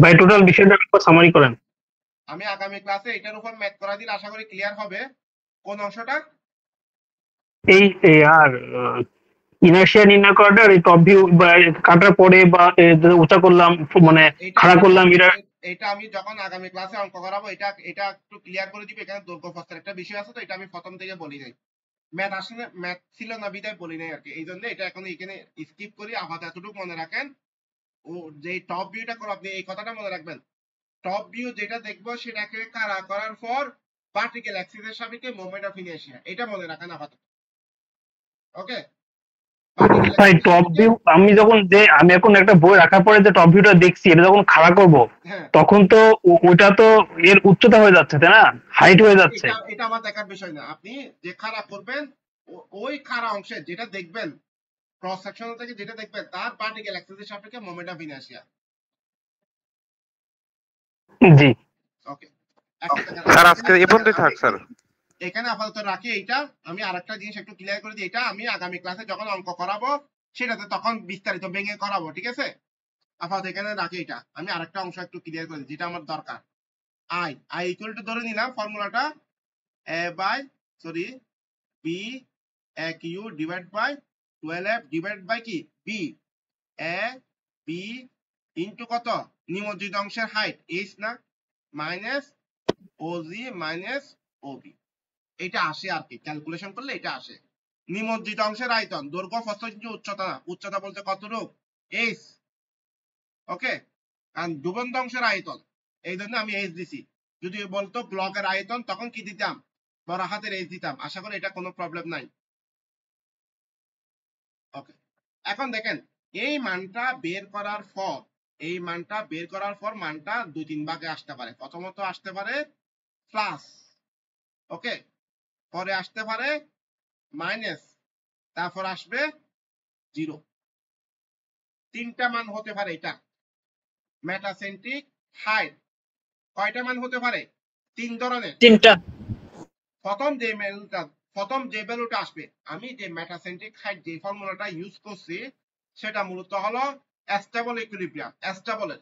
ভাই টোটাল বিষয়টা একটু সামারি করেন। আমি আগামী ক্লাসে এটার উপর ম্যাথ করা দিলে আশা করি ক্লিয়ার হবে। কোন অংশটা? এই আর ইনার্শিয়া নির্ণয় করাটা এই টপ ভিউ বা কাটার পরে বা উঁচা করলাম মানে খাড়া করলাম এটা আমি যখন আগামী ক্লাসে অঙ্ক করাবো এটা একটু ক্লিয়ার করে দিব। এখানে দৈর্ঘ্য প্রস্থের একটা বিষয় আছে, তো এটা আমি প্রথম থেকে বলি নাই, ম্যাথ আসলে ম্যাথ ছিল না বিদায় বলি নাই আর কি। এই জন্য এটা এখন এখানে স্কিপ করি। আপাতত এতটুকু মনে রাখেন ও যে টপ ভিউটা করো, আপনি এই কথাটা মনে রাখবেন, টপ ভিউ যেটা দেখবো সেটাকে কারা করার পর ভার্টিক্যাল অ্যাক্সিসের সাপেক্ষে মোমেন্ট অফ ইনার্শিয়া, এটা মনে রাখেন আপাতত। ওকে, ভাই টপ ভিউ আমি আমি এখন একটা বই রাখার পরে যে টপ ভিউটা দেখছি এটা যখন খাড়া করব তখন তো ওটা তো এর উচ্চতা হয়ে যাচ্ছে তাই না, হাইট হয়ে যাচ্ছে। এটা আমার দেখার বিষয় না, আপনি যে খাড়া করবেন ওই খাড়া অংশে যেটা দেখবেন ক্রস সেকশন থেকে যেটা দেখবেন তার ভার্টিক্যাল অ্যাক্সিসের সাপেক্ষে moment of inertia. G okay, sir আজকে এই পর্যন্তই থাক স্যার, এখানে আপাতত রাখি। এইটা আমি আরেকটা জিনিস একটু ক্লিয়ার করে দিই, এটা আমি আগামী ক্লাসে যখন অঙ্ক করাবো সেটাতে তখন বিস্তারিত ভেঙে করাবো, ঠিক আছে? আপাতত এখানে রাখি। এটা আমি আরেকটা অংশ একটু ক্লিয়ার করে দিই যেটা আমার দরকার। আই ইকুয়াল টু ধরে নিলাম ফর্মুলাটা a by B a Q divide by 12f divide by কি বি a বি ইনটু কত নিমজ্জিত অংশের হাইট h না মাইনাস OG মাইনাস OB, এটা আসে আর কি, ক্যালকুলেশন করলে এটা আসে। নিমজ্জিত অংশের আয়তন দৈর্ঘ্য প্রস্থ ইনটু উচ্চতা, উচ্চতা বলতে কতটুকু h, ওকে, আর ডুবন্ত অংশের আয়তন এই জন্য আমি h দিছি। যদি বলতো ব্লকের আয়তন তখন কি দিতাম, বড় হাতের h দিতাম। আশা করি এটা কোনো প্রবলেম নাই। ওকে, এখন দেখেন এই মানটা বের করার পর মানটা 2-3 ভাগে আসতে পারে। প্রথমত আসতে পারে প্লাস, ওকে, পরে আসতে পারে মাইনাস, তারপর আসবে 0। তিনটা মান হতে পারে। এটা মেটাসেন্ট্রিক হাইট কয়টা মান হতে পারে? 3 ধরনের। তিনটা। প্রথম যে ভ্যালুটা আসবে, আমি যে মেটাসেন্ট্রিক হাইট যে ফর্মুলাটা ইউজ করছি সেটা মূলত হলো স্টেবল ইকুইলিব্রিয়াম। স্টেবলের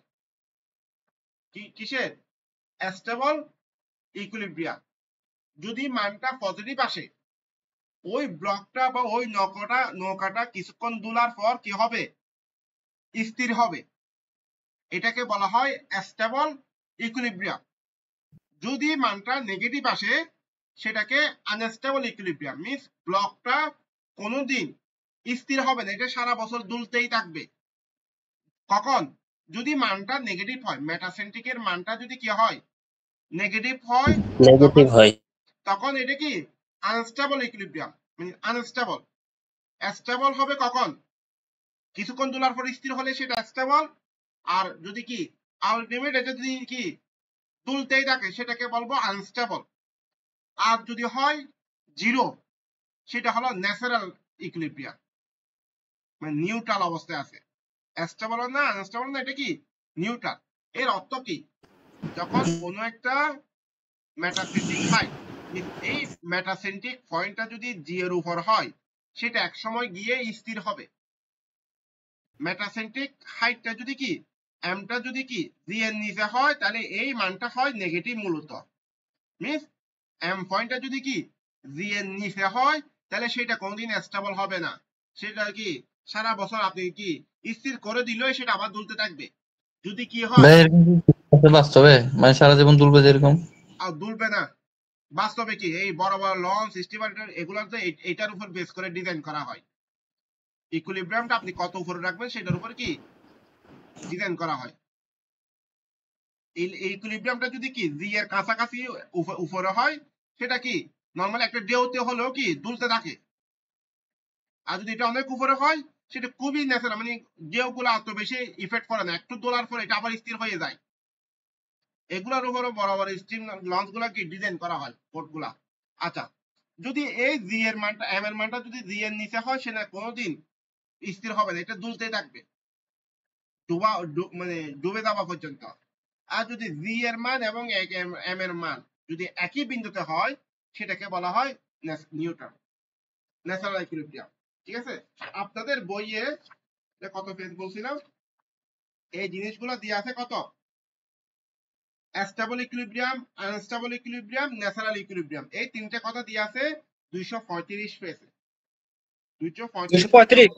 কিসের? Stable equilibrium. যদি মানটা পজিটিভ আসে ওই ব্লকটা বা ওই নৌকাটা কিছুক্ষণ দুলার পর কি হবে? স্থির হবে। এটাকে বলা হয় স্টেবল ইকুইলিব্রিয়াম। যদি মানটা নেগেটিভ আসে সেটাকে আনস্টেবল ইকুইলিব্রিয়াম, মিন্স ব্লকটা কোনোদিন স্থির হবে না, এটা সারা বছর দুলতেই থাকবে। কখন? যদি মানটা নেগেটিভ হয়, মেটাসেন্ট্রিকের মানটা যদি কি হয়? নেগেটিভ হয়, তখন এটা কি আনস্টেবল ইকুইলিব্রিয়াম, মানে আনস্টেবল। স্টেবল হবে কখন? কিছুক্ষণ দুলার পর স্থির হলে সেটা স্টেবল। আর যদি কি আলটিমেট এটা যদি কি দুলতেই থাকে সেটাকে বলবো আনস্টেবল। আর যদি হয় 0 সেটা হলো ন্যাচারাল ইকুইলিব্রিয়াম, মানে নিউট্রাল অবস্থায় আছে। স্টেবল না আনস্টেবল না, এটা কি নিউট্রাল। এর অর্থ কি? যখন কোনো একটা মেটাসেন্ট্রিক হাইট, এই মেটাসেন্ট্রিক পয়েন্টটা যদি জি এর উপর হয় সেটা এক সময় গিয়ে স্থির হবে। মেটাসেন্ট্রিক হাইটটা যদি কি এমটা যদি কি জি এর নিচে হয় তাহলে এই মানটা হয় নেগেটিভ মূলত। মিন্স এম পয়েন্টটা যদি কি জি এর নিচে হয় তাহলে সেটা কোনোদিন স্টেবল হবে না। সেটা কি সারা বছর আপনি কি স্থির করে দিলেও সেটা আবার দুলতে থাকবে। যদি কি হয় বাস্তবে মানে সারা জীবন দুলবে যেরকম, আর দুলবে না। বাস্তবে কি এই বড় বড় লঞ্চ স্টিমার এগুলো তো এটার উপর বেস করে ডিজাইন করা হয়। ইকুইলিব্রিয়ামটা আপনি কত উপরে রাখবেন সেটার উপর কি ডিজাইন করা হয়। এই ইকুইলিব্রিয়ামটা যদি কি জি এর কাছাকাছি উপরে হয় সেটা কি নরমালি একটা ঢেউতে হলেও কি দুলতে থাকে। আর যদি এটা অনেক উপরে হয় সেটা খুবই ন্যাচারাল, মানে ঢেউগুলো এত বেশি ইফেক্ট করে না, একটু দোলার পর এটা আবার স্থির হয়ে যায়। এগুলোর উপরে বড় বড় স্টিম লঞ্চ গুলা কি ডিজাইন করা হয় পোর্ট গুলা। আচ্ছা, যদি এই জি এর মানটা এম এর মানটা যদি জি এর নিচে হয় সেটা কোনোদিন স্থির হবে না, এটা দুলতেই থাকবে মানে ডুবে যাওয়া পর্যন্ত। আর যদি জি এর মান এবং এম এর মান যদি একই বিন্দুতে হয় সেটাকে বলা হয় নিউট্রাল, ন্যাচারাল ইকুইলিব্রিয়াম। ঠিক আছে, আপনাদের বইয়ে কত পেজ বলছিলাম এই জিনিসগুলো দিয়ে আছে, কত? Stable equilibrium, unstable equilibrium, natural equilibrium, এই তিনটে কথা দিয়ে আছে 235 পেজে। 235।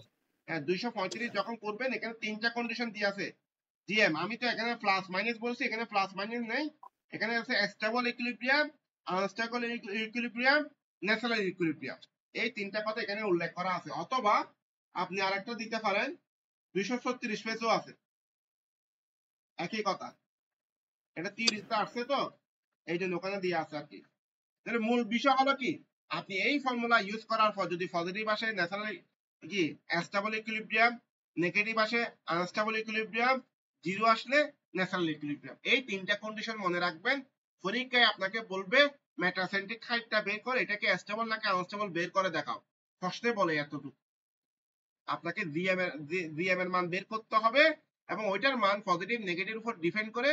হ্যাঁ, 235 যখন করবেন এখানে তিনটা কন্ডিশন দিয়ে আছে। জিএম আমি তো এখানে প্লাস মাইনাস বলছি, এখানে প্লাস মাইনাস নেই, এখানে আছে stable equilibrium, unstable equilibrium, natural equilibrium, এই তিনটা কথা এখানে উল্লেখ করা আছে। অথবা আপনি আরেকটা দিতে পারেন 236 পেজও আছে, একই কথা, এটা তীর আসছে তো এই জন্য ওখানে দিয়ে আছে আর কি। তাহলে মূল বিষয় হলো কি, আপনি এই ফর্মুলা ইউজ করার পর যদি পজিটিভ আসে ন্যাচারাল কি স্টেবল ইকুইলিব্রিয়াম, নেগেটিভ আসে আনস্টেবল ইকুইলিব্রিয়াম, জিরো আসলে ন্যাচারাল ইকুইলিব্রিয়াম। এই তিনটা কন্ডিশন মনে রাখবেন। পরীক্ষায় আপনাকে বলবে মেটাসেন্ট্রিক হাইটটা বের করে এটাকে স্টেবল নাকি আনস্টেবল বের করে দেখাও, প্রশ্নে বলে এতটুকু। আপনাকে জিএম এর মান বের করতে হবে এবং ওইটার মান পজিটিভ নেগেটিভ উপর ডিপেন্ড করে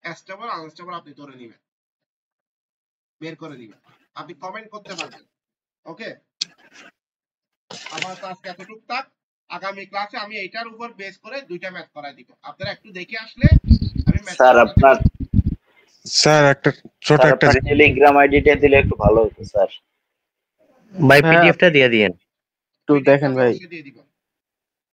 স্টেবল আনস্টেবল আপনি ধরে নেবেন, বের করে নেবেন। আপনি কমেন্ট করতে পারবেন। ওকে, আমার আজকে এতটুকু থাক। আগামী ক্লাসে আমি এইটার উপর বেস করে দুইটা ম্যাথ করাই দিব, আপনারা একটু দেখে আসলে আমি ম্যাথ স্যার আপনার স্যার একটা ছোট একটা টেলিগ্রাম আইডিটা দিলে একটু ভালো হতো স্যার। ভাই পিডিএফটা দিয়ে দিয়েন একটু দেখেন ভাই। দিয়ে দিব।